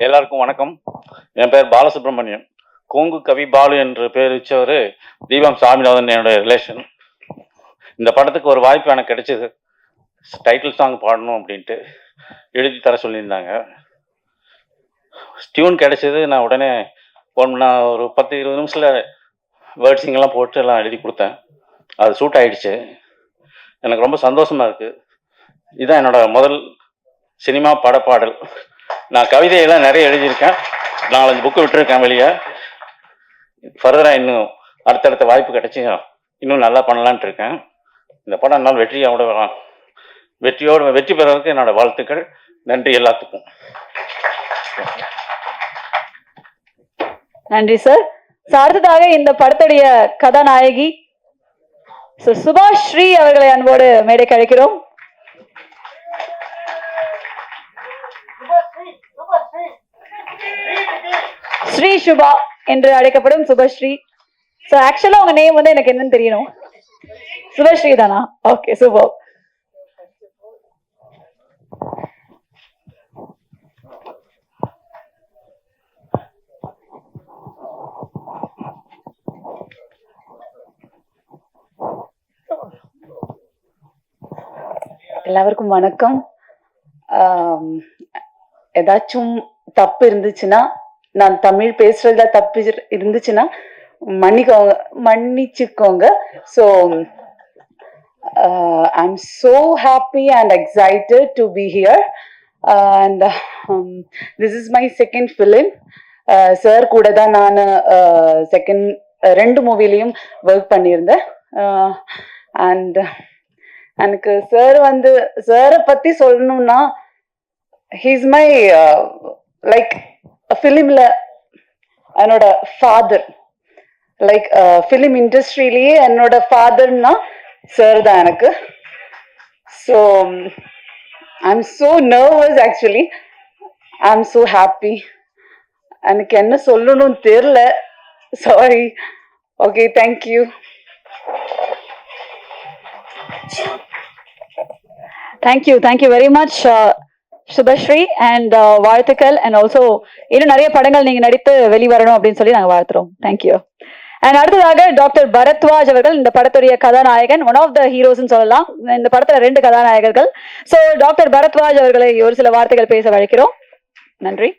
எல்லாருக்கும் வணக்கம். என் பேர் பாலசுப்ரமணியன். கொங்கு கவி பாலு என்று பேர் வச்சவர் தீபம் சாமிநாதன் என்னுடைய ரிலேஷன். இந்த படத்துக்கு ஒரு வாய்ப்பு எனக்கு கிடைச்சது. டைட்டில் சாங் பாடணும் அப்படின்ட்டு எழுதி தர சொல்லியிருந்தாங்க. டியூன் கிடைச்சது. நான் உடனே நான் ஒரு 10-20 நிமிஷத்தில் வேர்ட்ஸிங்கெல்லாம் போட்டு எல்லாம் எழுதி கொடுத்தேன். அது சூட் ஆகிடுச்சு. எனக்கு ரொம்ப சந்தோஷமாக இருக்குது. இதுதான் என்னோட முதல் சினிமா படப்பாடல். நான் கவிதையெல்லாம் நிறைய எழுதியிருக்கேன். 4-5 புக்கு விட்டுருக்கேன் வெளியே. ஃபர்தராக இன்னும் அடுத்தடுத்த வாய்ப்பு கிடைச்சி இன்னும் நல்லா பண்ணலான்ட்டு இருக்கேன். இந்த படம் என்னால் வெற்றி பெறதுக்கு என்னோட வாழ்த்துக்கள். நன்றி எல்லாத்துக்கும். நன்றி சார். அடுத்ததாக இந்த படத்துடைய கதாநாயகி சுபாஷ் ஸ்ரீ அவர்களை அன்போடு மேடைக்கு அழைக்கிறோம். ஸ்ரீ சுபா என்று அழைக்கப்படும் சுபஸ்ரீ. ஸோ ஆக்சுவலா உங்க நேம் வந்து எனக்கு என்னன்னு தெரியணும். சுபஸ்ரீ தானா? Okay, super. எல்லாருக்கும் வணக்கம். ஏதாச்சும் தப்பு இருந்துச்சுன்னா, நான் தமிழ் பேசுறதுல தப்பு இருந்துச்சுன்னா மன்னிச்சுக்கோங்க. So I'm so happy and excited to be here, and this is my second film. Sir கூட தான் நான் செகண்ட் 2 மூவிலையும் ஒர்க் பண்ணியிருந்தேன். அண்ட் எனக்கு சாரை பத்தி சொல்லணும்னா, ஹீஸ் மை லைக் ஃபிலிம்ல என்னோட ஃபாதர். லைக் ஃபிலிம் இண்டஸ்ட்ரியிலேயே என்னோட ஃபாதர்னா சார் தான் எனக்கு. So I am so nervous, actually I am so happy. எனக்கு என்ன சொல்லணும்னு தெரியல, sorry. Okay, thank you. Thank you very much Subhashree, and வாழ்த்துக்கள். அண்ட் ஆல்சோ இன்னும் நிறைய படங்கள் நீங்க நடித்து வெளிவரணும் அப்படின்னு சொல்லி நாங்கள் வாழ்த்துறோம். தேங்க்யூ. அண்ட் அடுத்ததாக டாக்டர் பரத்வாஜ் அவர்கள், இந்த படத்துடைய கதாநாயகன், ஒன் ஆஃப் த ஹீரோஸ்ன்னு சொல்லலாம். இந்த படத்துல 2 கதாநாயகர்கள். ஸோ டாக்டர் பரத்வாஜ் அவர்களை ஒரு சில வார்த்தைகள் பேச வழைக்கிறோம். நன்றி.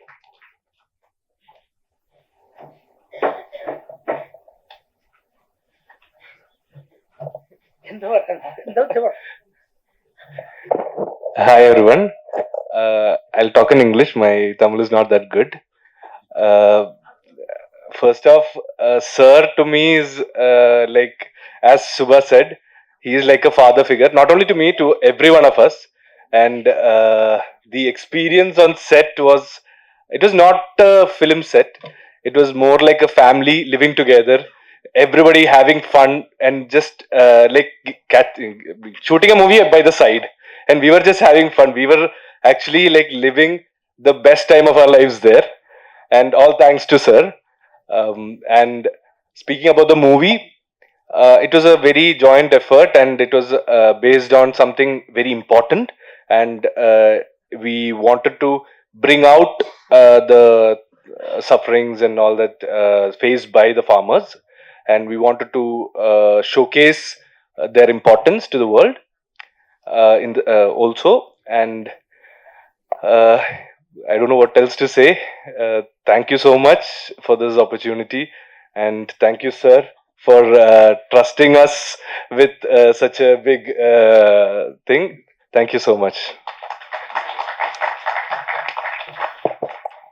Hi everyone. I'll talk in English. My Tamil is not that good. First off, sir to me is like, as Subha said, he is like a father figure, not only to me, to every one of us. And the experience on set it was not a film set. It was more like a family living together, everybody having fun, and just like shooting a movie by the side. And we were just having fun. We were actually like living the best time of our lives there. And all thanks to sir. And speaking about the movie, it was a very joint effort, and it was based on something very important. And we wanted to bring out the sufferings and all that faced by the farmers. And we wanted to showcase their importance to the world also. And I don't know what else to say. Thank you so much for this opportunity, and thank you, sir, for trusting us with such a big thing. Thank you so much.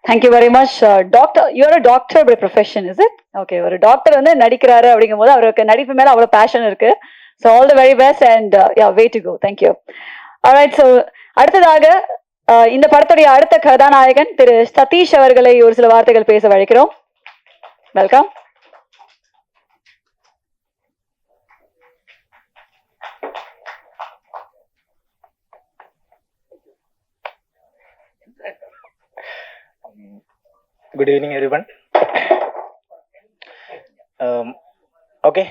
Thank you very much. Doctor, you're a doctor by profession, is it? Okay, ஒரு doctor வந்து நடிக்கிறாரு அப்படிங்கும்போது அவருக்கு நடிப்பு மேல அவ்வளவு fashion இருக்கு. So all the very best, and yeah, way to go. Thank you. Alright, so அடுத்ததாக இந்த படத்துடைய அடுத்த கதாநாயகன் திரு சதீஷ் அவர்களை ஒரு சில வார்த்தைகள் பேச வழைக்கிறோம். Welcome. Good evening, everyone. Okay.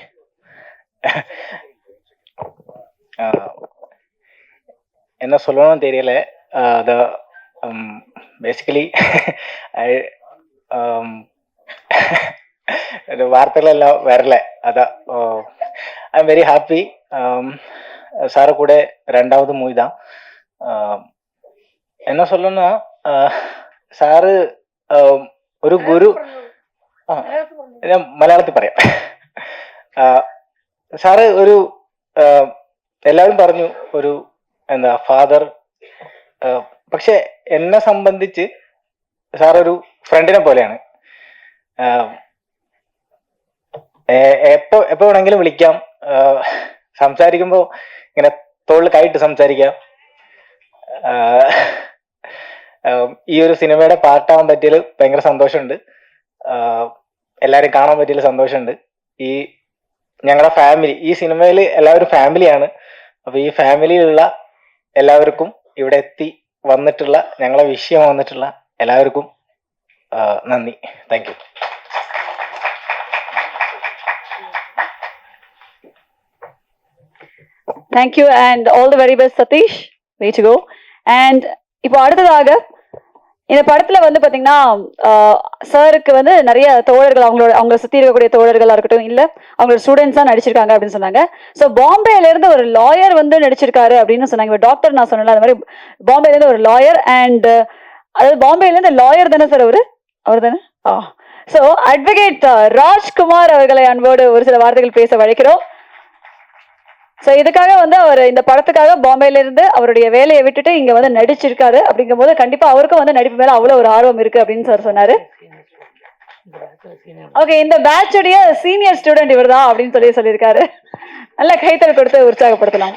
என்ன சொல்லணும்னு தெரியல. பேசிக்கலி வார்த்தைகள் எல்லாம் வரல. அதான் ஐ எம் வெரி ஹாப்பி. சாரை கூட 2வது மூவி தான். என்ன சொல்லணும்னா, സാറ് ഒരു ഗുരു, ഞാൻ മലയാളത്തിൽ പറയാം. സാറ് ഒരു എല്ലാവരും പറഞ്ഞു ഒരു എന്താ ഫാദർ, പക്ഷെ എന്നെ സംബന്ധിച്ച് സാറൊരു ഫ്രണ്ടിനെ പോലെയാണ്. എപ്പോ വേണമെങ്കിലും വിളിക്കാം, സംസാരിക്കുമ്പോൾ ഇങ്ങനെ തോളിൽ കൈയിട്ട് സംസാരിക്കാം. ഈ ഒരു സിനിമയുടെ പാർട്ടാവാൻ പറ്റിയതിൽ ഭയങ്കര സന്തോഷമുണ്ട്. എല്ലാവരും കാണാൻ പറ്റിയതിൽ സന്തോഷമുണ്ട്. ഈ ഞങ്ങളുടെ ഫാമിലി, ഈ സിനിമയിൽ എല്ലാവരും ഫാമിലിയാണ്. അപ്പൊ ഈ ഫാമിലിയിലുള്ള എല്ലാവർക്കും ഇവിടെ എത്തി വന്നിട്ടുള്ള, ഞങ്ങളെ വിഷയം വന്നിട്ടുള്ള എല്ലാവർക്കും നന്ദി. Thank you. Thank you and all the very best Sathish. Way to go. And இப்போ அடுத்ததாக இந்த படத்துல வந்து பாத்தீங்கன்னா சாருக்கு வந்து நிறைய தோழர்கள் அவங்க சுத்தி இருக்கக்கூடிய தோழர்களா இருக்கட்டும் இல்ல அவங்களோட ஸ்டூடெண்ட்ஸ் தான் நடிச்சிருக்காங்க அப்படின்னு சொன்னாங்க. ஸோ பாம்பேல இருந்து ஒரு லாயர் வந்து நடிச்சிருக்காரு அப்படின்னு சொன்னாங்க. இப்போ டாக்டர் நான் சொன்னல அது மாதிரி பாம்பேல இருந்து ஒரு லாயர் அண்ட் அதாவது பாம்பேல இருந்து லாயர் தானே சார் அவர் தானே. ஸோ அட்வொகேட் ராஜ்குமார் அவர்களை அன்போடு ஒரு சில வார்த்தைகள் பேச வழைக்கிறோம். ஸோ இதுக்காக வந்து அவர் இந்த படத்துக்காக பாம்பேல இருந்து அவருடைய வேலையை விட்டுட்டு இங்க வந்து நடிச்சிருக்காரு. அப்படிங்கும் போது கண்டிப்பா அவருக்கும் வந்து நடிப்பு மேல அவ்வளவு ஒரு ஆர்வம் இருக்கு அப்படின்னு சார் சொன்னாரு. ஓகே, இந்த பேட்சுடைய சீனியர் ஸ்டூடெண்ட் இவர் தான் அப்படின்னு சொல்லியிருக்காரு. நல்ல கைத்தல் கொடுத்து உற்சாகப்படுத்தலாம்.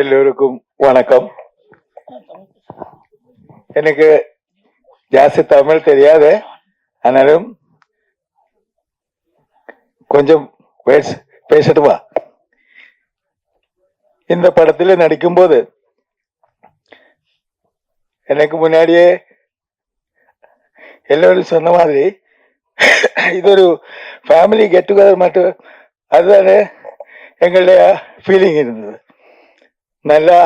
எல்லோருக்கும் வணக்கம். எனக்கு ஜாஸ்தி தமிழ் தெரியாது, ஆனாலும் கொஞ்சம் பேசட்டுமா? இந்த படத்தில் நடிக்கும்போது எனக்கு முன்னாடியே எல்லோரும் சொன்ன மாதிரி இது ஒரு ஃபேமிலி கெட் டுகெதர் மட்டும் அதுதானே எங்களுடைய ஃபீலிங் இருந்தது. நல்லா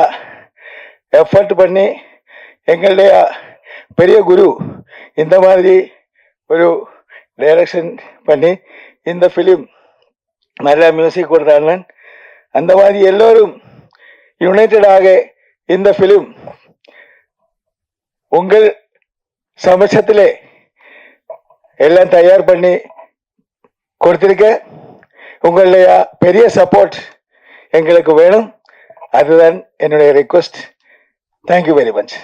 எஃபர்ட் பண்ணி எங்களுடைய பெரிய குரு இந்த மாதிரி ஒரு டைரக்ஷன் பண்ணி இந்த ஃபிலிம் நல்ல மியூசிக் கொடுத்தாங்க. அந்த மாதிரி எல்லோரும் யுனைடெடாக இந்த ஃபிலிம் உங்கள் சமட்சத்திலே எல்லாம் தயார் பண்ணி கொடுத்திருக்க. உங்களுடைய பெரிய சப்போர்ட் எங்களுக்கு வேணும். அதுதான் என்னுடைய request. Thank you very much.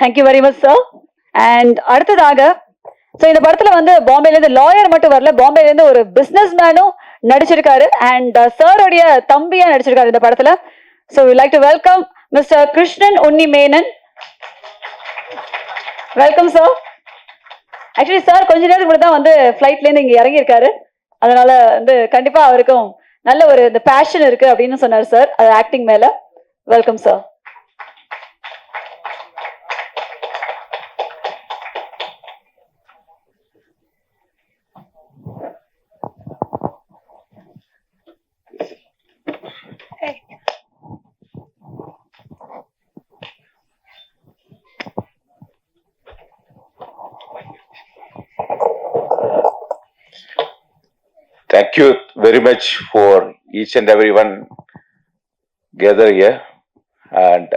Thank you very much sir. And அடுத்ததாக இந்த படத்துல வந்து பாம்பேல இருந்து லாயர் மட்டும் வரல, பாம்பேல இருந்து ஒரு பிசினஸ் மேனும் நடிச்சிருக்காரு அண்ட் சாரோடைய தம்பியா நடிச்சிருக்காரு இந்த படத்துல. So we like to welcome mister Krishnan Unni Menon. Welcome sir. Actually sir கொஞ்ச நேரத்துக்கு முன்னாடி தான் வந்து ஃபிளைட்ல இருந்து இங்க இறங்கி இருக்காரு. அதனால வந்து கண்டிப்பா அவருக்கும் நல்ல ஒரு இந்த பேஷன் இருக்கு அப்படின்னு சொன்னார் சார், அது ஆக்டிங் மேல. Welcome sir. Thank you very much for each and everyone gather here. And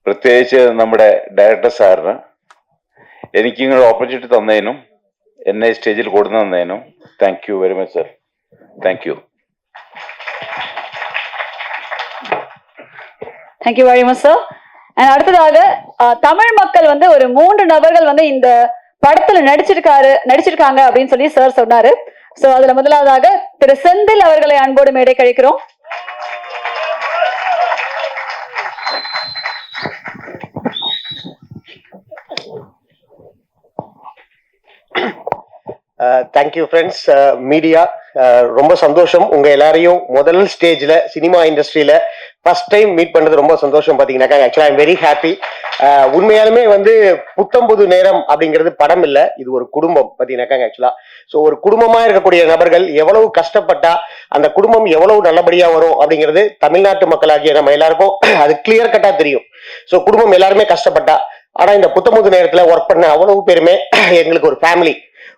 പ്രത്യേകിച്ച് നമ്മുടെ ഡയറക്ടർ സാറിന് എനിക്ക് ഇങ്ങനെ ഓപ്പർച്യൂണിറ്റി തന്നതിനും എന്നെ സ്റ്റേജിൽ കൊടുത്തു തന്നതിനും thank you very much sir. Thank you. Thank you very much sir. And அடுத்ததாக தமிழ் மக்கள் வந்து ஒரு 3 நபர்கள் வந்து இந்த படத்துல நடிச்சிருக்காங்க அப்படின்னு சொல்லி சார் சொன்னாரு. சோ அதுல முதலாவதாக திரு செந்தில் அவர்களை அன்போடு மேடை கழிக்கிறோம். Thank you friends, media. ரொம்ப சந்தோஷம் உங்க எல்லாரையும் முதல் ஸ்டேஜ்ல சினிமா இண்டஸ்ட்ரியில ஃபர்ஸ்ட் டைம் மீட் பண்ணது ரொம்ப சந்தோஷம். பாத்தீங்கன்னாக்கா ஆக்சுவலா ஐம் வெரி ஹாப்பி. உண்மையாலுமே வந்து புத்தம்புது நேரம் அப்படிங்கிறது படம் இல்ல, இது ஒரு குடும்பம். பாத்தீங்கன்னாக்கா ஆக்சுவலா ஸோ ஒரு குடும்பமா இருக்கக்கூடிய நபர்கள் எவ்வளவு கஷ்டப்பட்டா அந்த குடும்பம் எவ்வளவு நல்லபடியா வரும் அப்படிங்கிறது தமிழ்நாட்டு மக்களாகிய நம்ம எல்லாருக்கும் அது கிளியர் கட்டா தெரியும். ஸோ குடும்பம் எல்லாருமே கஷ்டப்பட்டா, ஆனா இந்த புத்தம்புது நேரத்துல ஒர்க் பண்ண அவ்வளவு பேருமே எங்களுக்கு ஒரு ஃபேமிலி.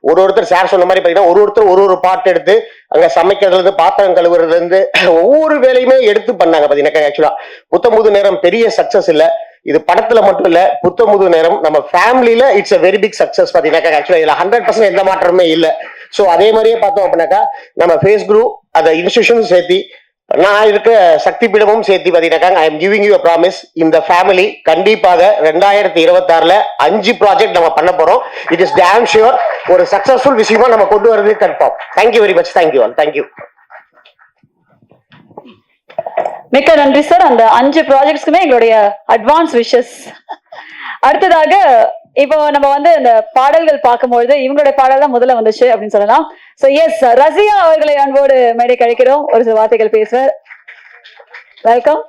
ஒருத்தர் சார் சொன்ன மாதிரி பாத்தீங்கன்னா ஒருத்தர் ஒரு பாட்டு எடுத்து அங்க சமைக்கிறதுல இருந்து பாத்திரம் கழுவுறதுல இருந்து ஒவ்வொரு வேலையுமே எடுத்து பண்ணாங்க. பாத்தீங்கன்னா ஆக்சுவலா புத்தம்புது நேரம் பெரிய சக்சஸ் இல்ல, இது படத்துல மட்டும் இல்ல, புத்தம்புது நேரம் நம்ம ஃபேமிலியில it's a very big success. பாத்தீங்கன்னா ஆக்சுவலா இதுல 100% எந்த மாற்றமே இல்ல. சோ அதே மாதிரியே பார்த்தோம் அப்படின்னாக்கா நம்ம ஃபேஸ் குரூப் அந்த இன்ஸ்டிடியூஷன் சேர்த்தி நான் இருக்க சக்தி பீடமும் சேர்த்து பாத்தீங்கன்னா I am giving you a promise. இந்த ஃபேமிலி கண்டிப்பாக 2026ல 5 ப்ராஜெக்ட் நம்ம பண்ண போறோம். It is damn sure. ஒரு சக்சஸ்ஃபுல் விஷயமா நம்ம கொண்டு வரது confirm. Thank you very much. Thank you all. Thank you. மிக்க நன்றி சார். அந்த 5 ப்ராஜெக்ட்ஸ்க்குமே எங்களுடைய அட்வான்ஸ் விஷஸ். அடுத்ததாக இப்போ நம்ம வந்து இந்த பாடல்கள் பார்க்கும்பொழுது இவங்களுடைய பாடல் தான் முதல்ல வந்துச்சு அப்படின்னு சொல்லலாம். சோ எஸ், ரசியா அவர்களை அன்போடு மேடை கழிக்கிறோம். ஒரு சில வார்த்தைகள் பேசுவார். Welcome.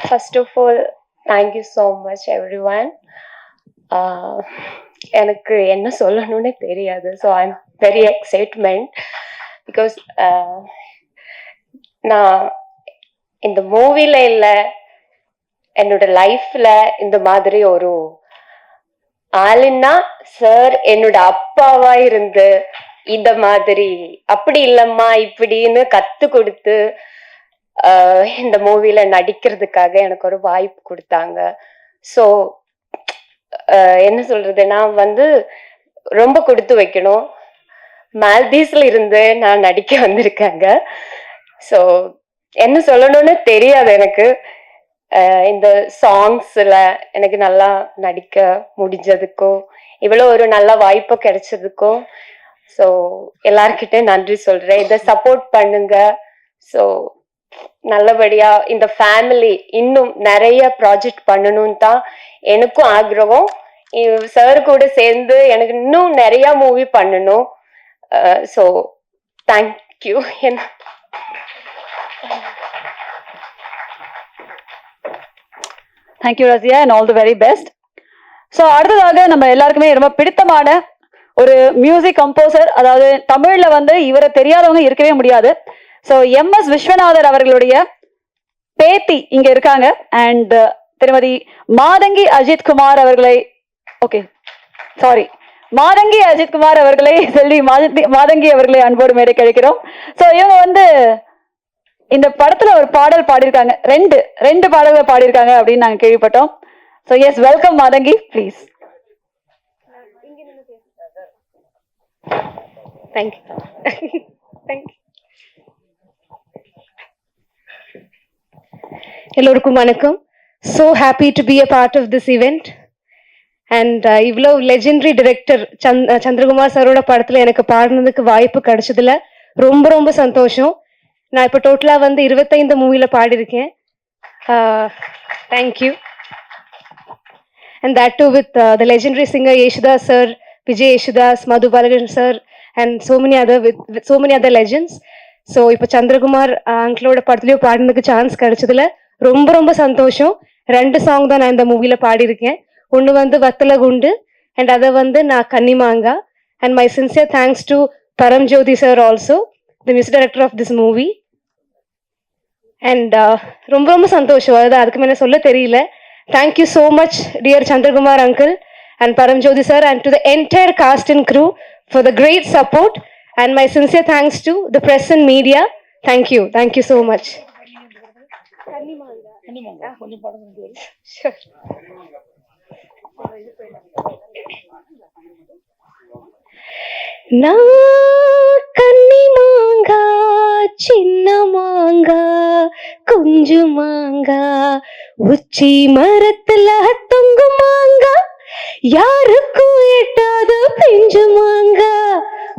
First of all, thank you so much everyone. எனக்கு என்ன சொல்லணும்னே தெரியாது. So I am very excitement because நான் இந்த மூவில இல்லை, என்னோட லைஃப்ல இந்த மாதிரி ஒரு ஆளுன்னா சார் என்னோட அப்பாவா இருந்து இந்த மாதிரி அப்படி இல்லம்மா இப்படின்னு கத்து கொடுத்து இந்த மூவில நடிக்கிறதுக்காக எனக்கு ஒரு வாய்ப்பு கொடுத்தாங்க. ஸோ என்ன சொல்றது, நான் வந்து ரொம்ப கொடுத்து வைக்கணும். மால்தீவ்ஸ்ல இருந்து நான் நடிக்க வந்திருக்காங்க. ஸோ என்ன சொல்லணும்னு தெரியாது எனக்கு. இந்த சாங்ஸ்ல எனக்கு நல்லா நடிக்க முடிஞ்சதுக்கும் இவ்வளோ ஒரு நல்ல வாய்ப்பு கிடைச்சதுக்கும் ஸோ எல்லார்கிட்ட நன்றி சொல்றேன். இதை சப்போர்ட் பண்ணுங்க. ஸோ நல்லபடியா இந்த ஃபேமிலி இன்னும் நிறைய ப்ராஜெக்ட் பண்ணணும்னு தான் எனக்கும் ஆக்ரகம். சார் கூட சேர்ந்து எனக்கு இன்னும் நிறைய மூவி பண்ணணும். So thank you. என்ன thank you Rasiya and all the very best. So அடுத்ததாக நம்ம எல்லாருக்குமே ரொம்ப பிடித்தமான ஒரு மியூசிக் கம்போசர், அதாவது தமிழ்ல வந்து இவரை தெரியாதவங்க இருக்கவே முடியாது. So MS. விஸ்வநாதர் அவர்களுடைய பேத்தி இங்க இருக்காங்க. அண்ட் திருமதி மாதங்கி அஜித் குமார் அவர்களை மாதங்கி அஜித் குமார் அவர்களை செல்வி மாதங்கி அவர்களை அன்போடு மேடை கழிக்கிறோம். ஸோ இவங்க வந்து இந்த படத்துல ஒரு பாடல் பாடியிருக்காங்க, ரெண்டு பாடல்கள் பாடியிருக்காங்க அப்படின்னு நாங்க கேள்விப்பட்டோம். So yes, welcome Mathangi, please. Thank you. Thank you. எல்லோருக்கும் வணக்கம். So happy to be a part of this event. And இவ்வளோ லெஜெண்டரி டிரெக்டர் சந்திரகுமார் சாரோட படத்தில் எனக்கு பாடினதுக்கு வாய்ப்பு கிடைச்சதுல ரொம்ப ரொம்ப சந்தோஷம். நான் இப்போ டோட்டலாக வந்து 25 மூவியில் பாடியிருக்கேன். Thank you. And that too with the legendary singer Yesudas sir, Vijay Yesudas, Madhu Balakrishnan sir and so many other legends. So இப்போ சந்திரகுமார் அங்கிளோட படத்துலையும் பாடினதுக்கு சான்ஸ் கிடைச்சதுல ரொம்ப ரொம்ப சந்தோஷம். 2 சாங் தான் நான் இந்த மூவியில் பாடியிருக்கேன். ஒன்று வந்து வத்தல குண்டு அண்ட் அதை வந்து நான் கன்னிமாங்கா. And my sincere thanks to Paramjothi sir also, the music director of this movie. And ரொம்ப ரொம்ப சந்தோஷம். அதுக்கு மேலே சொல்ல தெரியல. Thank you so much dear Chandrakumar uncle and Paramjyothi sir and to the entire cast and crew for the great support, and my sincere thanks to the press and media. Thank you so much. Sure. Na kanni manga chinna manga kunju manga uchi marathla tongu manga யாருக்கும் எட்டாத பிஞ்சு மாங்கா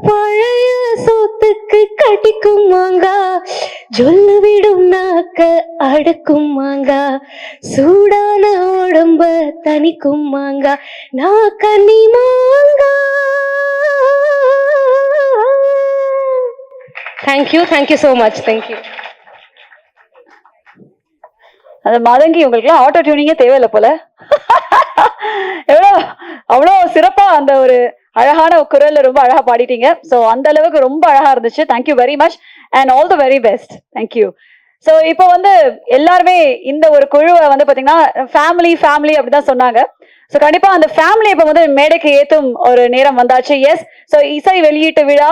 பழைய சொத்துக்கு கடிக்கும் மாங்கா ஜொல்லு விடும் நாக்க அடக்கும் மாங்கா சூடான உடம்ப தனிக்கும் மாங்கா நான் கன்னி மாங்கா. Thank you so much. தேங்க்யூ. அந்த மாதங்கி உங்களுக்குலாம் ஆட்டோ டியூனிங்கே தேவையில்லை போல. அவ்வளோ சிறப்பா அந்த ஒரு அழகான குரல்ல ரொம்ப அழகா பாடிட்டீங்க. ஸோ அந்த அளவுக்கு ரொம்ப அழகா இருந்துச்சு. Thank you very much and all the very best. Thank you. So இப்போ வந்து எல்லாருமே இந்த ஒரு குழுவை வந்து பாத்தீங்கன்னா ஃபேமிலி அப்படிதான் சொன்னாங்க. ஸோ கண்டிப்பா அந்த ஃபேமிலி இப்போ வந்து மேடைக்கு ஏற்றும் ஒரு நேரம் வந்தாச்சு. எஸ், ஸோ இசை வெளியீட்டு விழா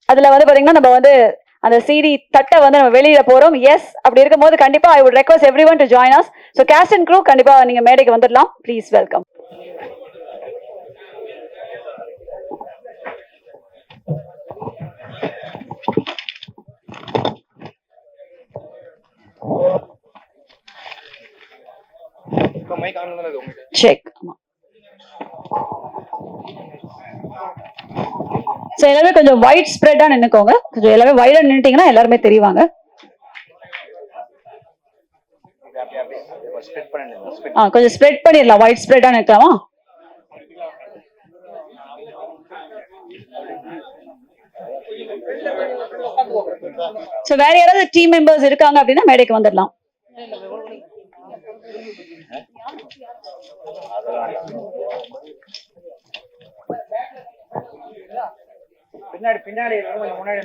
அதுல வந்து பாத்தீங்கன்னா நம்ம வந்து அந்த சிடி தட்டை வந்து நம்ம வெளியில போறோம். எஸ், அப்படி இருக்கும்போது கண்டிப்பா I would request everyone to join us. So cast and crew கண்டிப்பா நீங்க மேடைக்கு வந்துடலாம். Please welcome. செக். ஸோ எல்லாருமே கொஞ்சம் வைட் ஸ்ப்ரெட்டா நின்னுக்கோங்க. கொஞ்சம் எல்லாமே வைடா நின்னுட்டீங்கன்னா எல்லாருமே தெரிவாங்க. கொஞ்சம் ஸ்ப்ரெட் பண்ணிடலாம், ஒயிட் ஸ்ப்ரெட்டா நிற்கலாமா? சோ வேற யாராவது டீம் மெம்பர்ஸ் இருக்காங்க அப்படின்னா மேடைக்கு வந்துடலாம். பின்னாடி பின்னாடி முன்னாடி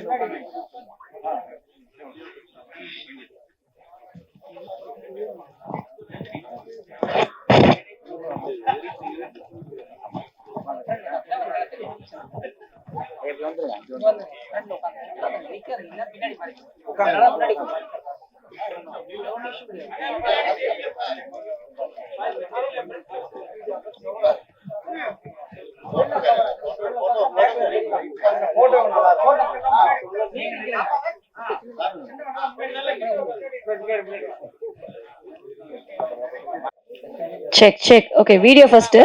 check check. Okay, video first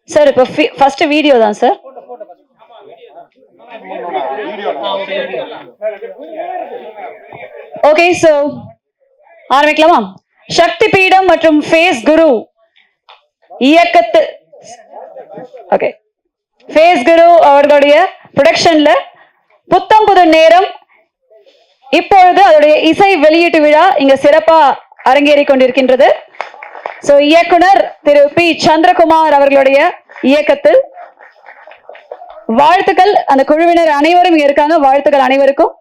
sir. இப்போ ஃபர்ஸ்ட் வீடியோ தான் சார். ஓகே, சோ ஆரம்பிக்கலாமா? சக்தி பீடம் மற்றும் ஃபேஸ் குரு இயக்கத்து ஓகே ஃபேஸ் குரு அவர்களுடைய ப்ரொடக்ஷன்ல புத்தம் புது நேரம் இப்பொழுது அதோடைய இசை வெளியீட்டு விழா இங்க சிறப்பா அரங்கேறி கொண்டிருக்கின்றது. சோ இயக்குனர் திரு பி சந்திரகுமார் அவர்களுடைய இயக்கத்தில் வாழ்த்துக்கள். அந்த குழுவினர் அனைவரும் இங்க இருக்காங்க. வாழ்த்துக்கள் அனைவருக்கும்.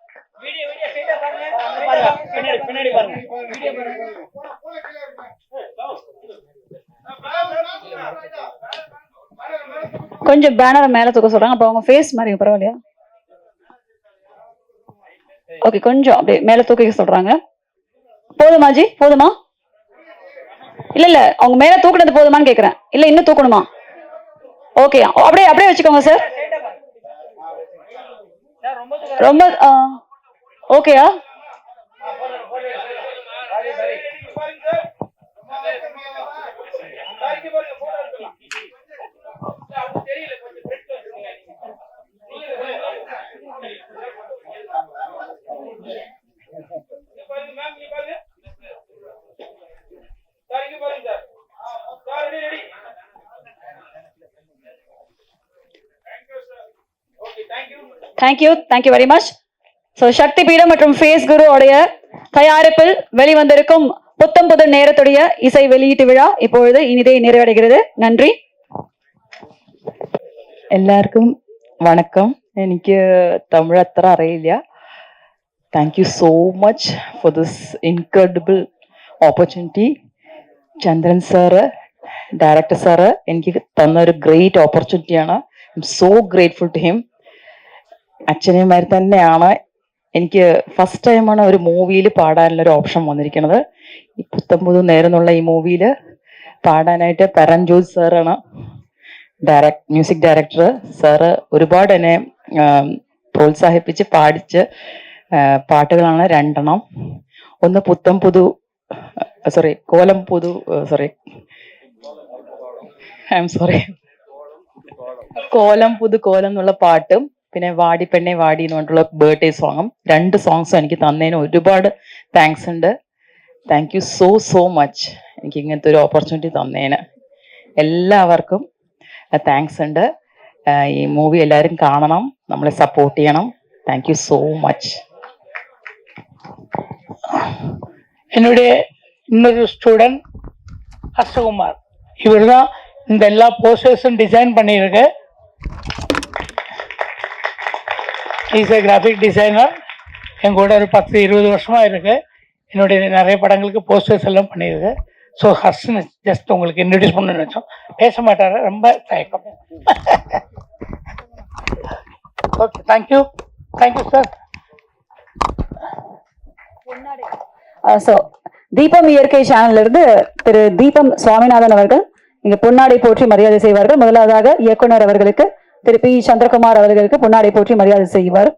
கொஞ்சம் பேனரை மேல தூக்க சொல்றாங்க. அப்ப அவங்க ஃபேஸ் மாதிரி பரவாயில்லையா? ஓகே, கொஞ்சம் அப்படியே மேல தூக்க சொல்றாங்க. போதுமா ஜி? போதுமா? இல்ல இல்ல, அவங்க மேல தூக்குனது போதுமான்னு கேக்குறேன். இல்ல இன்னும் தூக்கணுமா? ஓகே, அப்படியே அப்படியே வச்சுக்கோங்க சார். ரொம்ப ஓகேயா? Thank you very much. ஸோ சக்தி பீடம் மற்றும் ஃபேஸ் குரு உடைய தயாரிப்பில் வெளிவந்திருக்கும் புத்தம் புது நேரத்துடைய இசை வெளியீட்டு விழா இப்பொழுது இனிதே நிறைவடைகிறது. நன்றி. എല്ലാവർക്കും വണക്കം. എനിക്ക് തമിഴ് അത്ര അറിയില്ല. Thank you so much for this incredible opportunity. Chandran sir, director sir എനിക്ക് തന്ന ഒരു ഗ്രേറ്റ് ഓപ്പർച്യൂണിറ്റിയാണ്. I am so grateful to him. അച്ഛനമാർ തന്നെയാണ് എനിക്ക് ഫസ്റ്റ് ടൈമാണ് ഒരു മൂവിയിൽ പാടാനുള്ള ഒരു ഓപ്ഷൻ വന്നിരിക്കുന്നത്. ഈ പുത്തം പുതു നേരം എന്നുള്ള ഈ മൂവിയിൽ പാടാനായിട്ട് പരഞ്ജോത് സാറാണ് മ്യൂസിക് ഡയറക്ടർ. സാറ് ഒരുപാട് എന്നെ പ്രോത്സാഹിപ്പിച്ച് പാടിച്ച് പാട്ടുകളാണ് രണ്ടെണ്ണം. ഒന്ന് പുത്തം പുതു കോലം പുതു കോലം പുതു കോലം എന്നുള്ള പാട്ടും പിന്നെ വാടി പെണ്ണെ വാടി എന്ന് പറഞ്ഞിട്ടുള്ള ബർത്ത്ഡേ സോങ്ങും, രണ്ട് സോങ്സും എനിക്ക് തന്നതിന് ഒരുപാട് താങ്ക്സ് ഉണ്ട്. താങ്ക് യു സോ മച്ച് എനിക്ക് ഇങ്ങനത്തെ ഒരു ഓപ്പർച്യൂണിറ്റി തന്നതിന്. എല്ലാവർക്കും താങ്ക്സ് ഉണ്ട്. ഈ മൂവി എല്ലാവരും കാണണം, നമ്മളെ സപ്പോർട്ട് ചെയ്യണം. Thank you so much. என்னுடைய இன்னொரு ஸ்டூடெண்ட் ஹர்ஷகுமார், இவர் தான் இந்த எல்லா போஸ்டர்ஸும் டிசைன் பண்ணியிருக்கு. Is a graphic designer. என் கூட ஒரு 10-20 வருஷமாக இருக்கு. என்னுடைய நிறைய படங்களுக்கு போஸ்டர்ஸ் எல்லாம் பண்ணியிருக்கு. ஸோ ஹர்ஷன் ஜஸ்ட் உங்களுக்கு இன்ட்ரடியூஸ் பண்ண நினச்சோம். பேச மாட்டார், ரொம்ப தயக்கம். Okay, thank you sir. ஸோ தீபம் இயற்கை சேனல்ல இருந்து திரு தீபம் சுவாமிநாதன் அவர்கள் இங்க பொன்னாடை போற்றி மரியாதை செய்வார்கள். முதலாவதாக இயக்குனர் அவர்களுக்கு திரு பி சந்திரகுமார் அவர்களுக்கு பொன்னாடை போற்றி மரியாதை செய்வார்.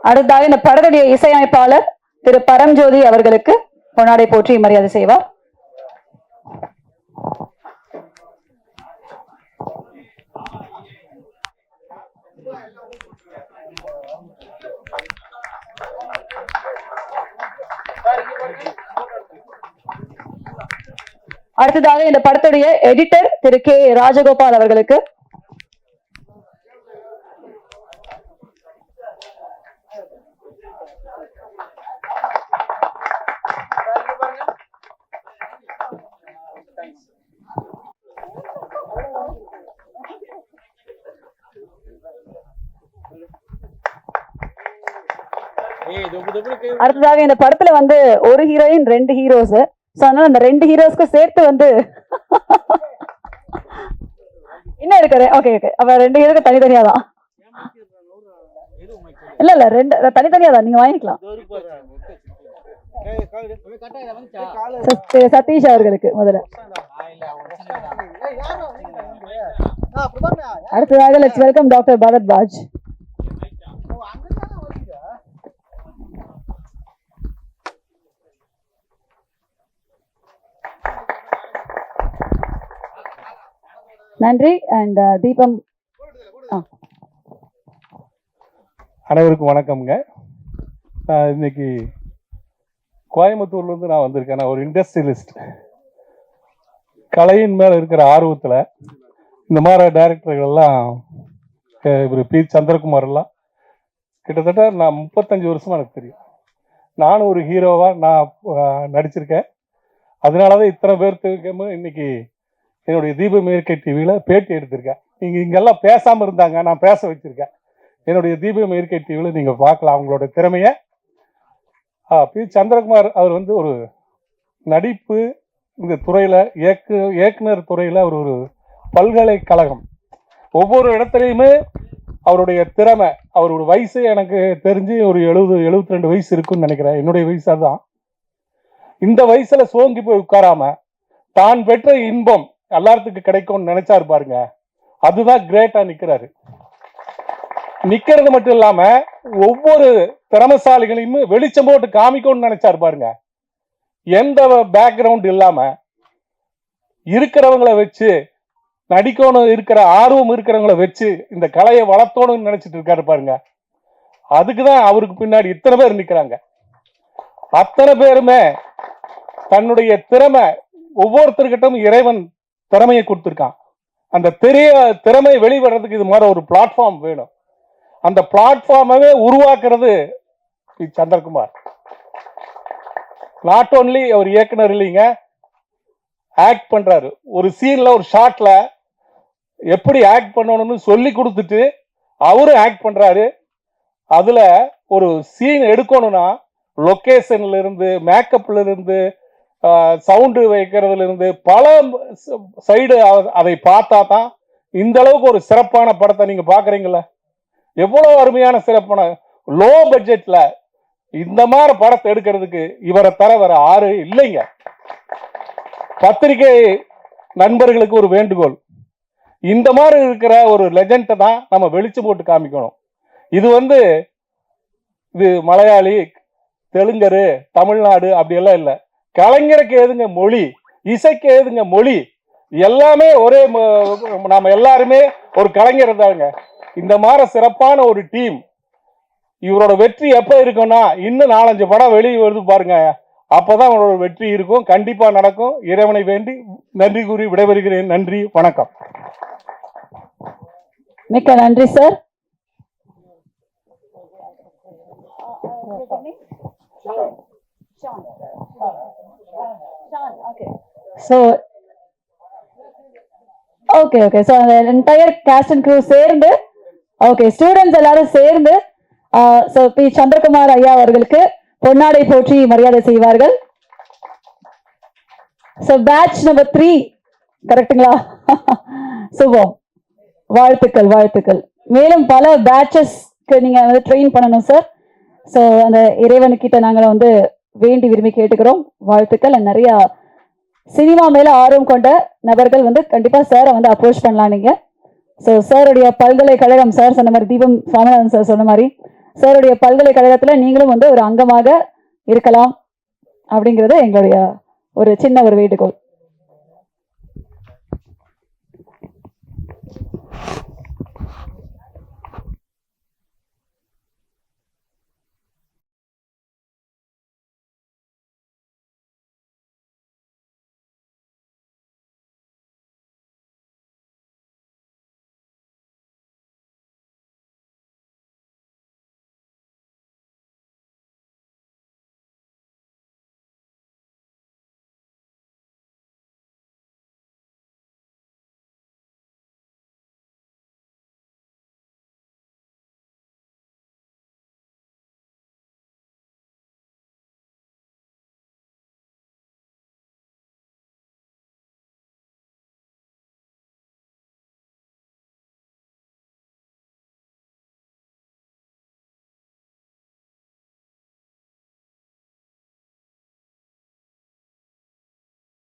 அடுத்ததாக இந்த படத்துடைய இசையமைப்பாளர் திரு பரம்ஜோதி அவர்களுக்கு பொன்னாடை போற்றி மரியாதை செய்வார். அடுத்ததாக இந்த படத்துடைய எடிட்டர் திரு கே ராஜகோபால் அவர்களுக்கு அடுத்ததாக இந்த படத்துல வந்து ஒரு ஹீரோயின் 2 ஹீரோஸ். சோ அதனால அந்த 2 ஹீரோஸ்க்கு சேர்த்து வந்து என்ன இருக்காரு? ஓகே ஓகே, அப்ப 2 ஹீரோக்கு தனித்தனியா தான். இல்ல 2 தனித்தனியா தான், நீங்க வாங்கிக்கலாம். சதீஷ் அவர்களுக்கு முதல்ல. அடுத்ததாக லெட்ஸ் வெல்கம் டாக்டர் பரத்வாஜ். நன்றி. அண்ட் தீபம். அனைவருக்கும் வணக்கம்ங்க. இன்னைக்கு கோயம்புத்தூர்லேருந்து நான் வந்திருக்கேன். நான் ஒரு இண்டஸ்ட்ரியலிஸ்ட். கலையின் மேலே இருக்கிற ஆர்வத்தில் இந்த மாதிரி டைரக்டர்கள்லாம் இவர் பி சந்திரகுமார்லாம் கிட்டத்தட்ட நான் 35 வருஷமாக எனக்கு தெரியும். நானும் ஒரு ஹீரோவாக நான் நடிச்சிருக்கேன். அதனால தான் இத்தனை பேர்த்துக்கு இன்னைக்கு என்னுடைய தீபம் இயற்கை டிவியில் பேட்டி எடுத்திருக்கேன். நீங்கள் இங்கெல்லாம் பேசாமல் இருந்தாங்க, நான் பேச வச்சுருக்கேன். என்னுடைய தீபம் இயற்கை டிவியில் நீங்கள் பார்க்கலாம் அவங்களோட திறமையை. பி சந்திரகுமார் அவர் வந்து ஒரு நடிப்பு இந்த துறையில் இயக்குனர் துறையில் அவர் ஒரு பல்கலைக்கழகம். ஒவ்வொரு இடத்துலையுமே அவருடைய திறமை, அவரோட வயசு எனக்கு தெரிஞ்சு ஒரு 70-72 வயசு இருக்குன்னு நினைக்கிறேன். என்னுடைய வயசு அதுதான். இந்த வயசுல சோங்கி போய் உட்காராம தான் பெற்ற இன்பம் எல்லாத்துக்கும் கிடைக்கும்னு நினைச்சாரு பாருங்க. அதுதான் கிரேட்டா நிக்கிறாரு. நிக்கிறது மட்டும் இல்லாம ஒவ்வொரு திறமசாலிகளையும் வெளிச்சம் போட்டு காமிக்கணும்னு நினைச்சாரு பாருங்க. எந்த பேக்ரவுண்ட் இல்லாம இருக்கிறவங்களை வச்சு நடிக்கணும், இருக்கிற ஆர்வம் இருக்கிறவங்களை வச்சு இந்த கலையை வளர்த்தோணும்னு நினைச்சிட்டு இருக்காரு பாருங்க. அதுக்குதான் அவருக்கு பின்னாடி இத்தனை பேர் நிக்கிறாங்க. அத்தனை பேருமே தன்னுடைய திறமை, ஒவ்வொருத்தருக்கிட்டும் இறைவன் திறமையை கொடுத்துருக்கான். அந்த திறமை வெளிவரதுக்கு இது மாதிரி ஒரு பிளாட்ஃபார்ம் வேணும். அந்த பிளாட்ஃபார்மவே உருவாக்குறது சந்திரகுமார். நாட் ஓன்லி அவர் இயக்குனர் இல்லைங்க, ஆக்ட் பண்றாரு. ஒரு சீன்ல ஒரு ஷாட்ல எப்படி ஆக்ட் பண்ணணும்னு சொல்லி கொடுத்துட்டு அவரும் ஆக்ட் பண்றாரு. அதுல ஒரு சீன் எடுக்கணும்னா லொகேஷன்ல இருந்து, மேக்கப்ல இருந்து, சவுண்டு வைக்கிறதுல இருந்து பல சைடு அதை பார்த்தா தான் இந்த அளவுக்கு ஒரு சிறப்பான படத்தை நீங்க பாக்குறீங்கள. எவ்வளவு அருமையான சிறப்பான லோ பட்ஜெட்ல இந்த மாதிரி படத்தை எடுக்கிறதுக்கு இவரை தர வேற ஆறு இல்லைங்க. பத்திரிகை நண்பர்களுக்கு ஒரு வேண்டுகோள், இந்த மாதிரி இருக்கிற ஒரு லெஜெண்டை தான் நம்ம வெளிச்சம் போட்டு காமிக்கணும். இது மலையாளி, தெலுங்கரு, தமிழ்நாடு அப்படியெல்லாம் இல்லை. கலைஞருக்கு ஏதுங்க மொழி, இசைக்கு ஏதுங்க மொழி, எல்லாமே ஒரே. நாம எல்லாருமே ஒரு கலைஞர் தாங்க. இந்த மாதிரி சிறப்பான ஒரு டீம். இவரோட வெற்றி எப்ப இருக்கும்னா இன்னும் 4-5 படம் வெளியே வருது பாருங்க, அப்பதான் அவரோட வெற்றி இருக்கும். கண்டிப்பா நடக்கும். இறைவனை வேண்டி நன்றி கூறி விடைபெறுகிறேன். நன்றி, வணக்கம். மிக்க நன்றி sir. So okay so the entire cast and crew சேர்ந்து, okay students எல்லாரும் சேர்ந்து so பி சந்திரகுமார் ஐயா அவர்களுக்கு பொன்னாடை போற்றி மரியாதை செய்வார்கள். so batch number 3 கரெக்ட்டுங்களா? சுபம், வாழ்த்துக்கள். மேலும் பல பேட்சஸ்க்கு நீங்க வந்து ட்ரெயின் பண்ணணும் சார். ஸோ அந்த இறைவனுக்கிட்ட நாங்கள் வந்து வேண்டி விரும்பி கேட்டுக்கிறோம். வாழ்த்துக்கள். நிறைய சினிமா மேல ஆர்வம் கொண்ட நபர்கள் வந்து கண்டிப்பா சாரை வந்து அப்ரோச் பண்ணலாம் நீங்க. ஸோ சாருடைய பல்கலைக்கழகம், சார் சொன்ன மாதிரி, தீபம் சுவாமிநாதன் சார் சொன்ன மாதிரி சாருடைய பல்கலைக்கழகத்துல நீங்களும் வந்து ஒரு அங்கமாக இருக்கலாம் அப்படிங்கிறது எங்களுடைய ஒரு சின்ன ஒரு வேண்டுகோள்.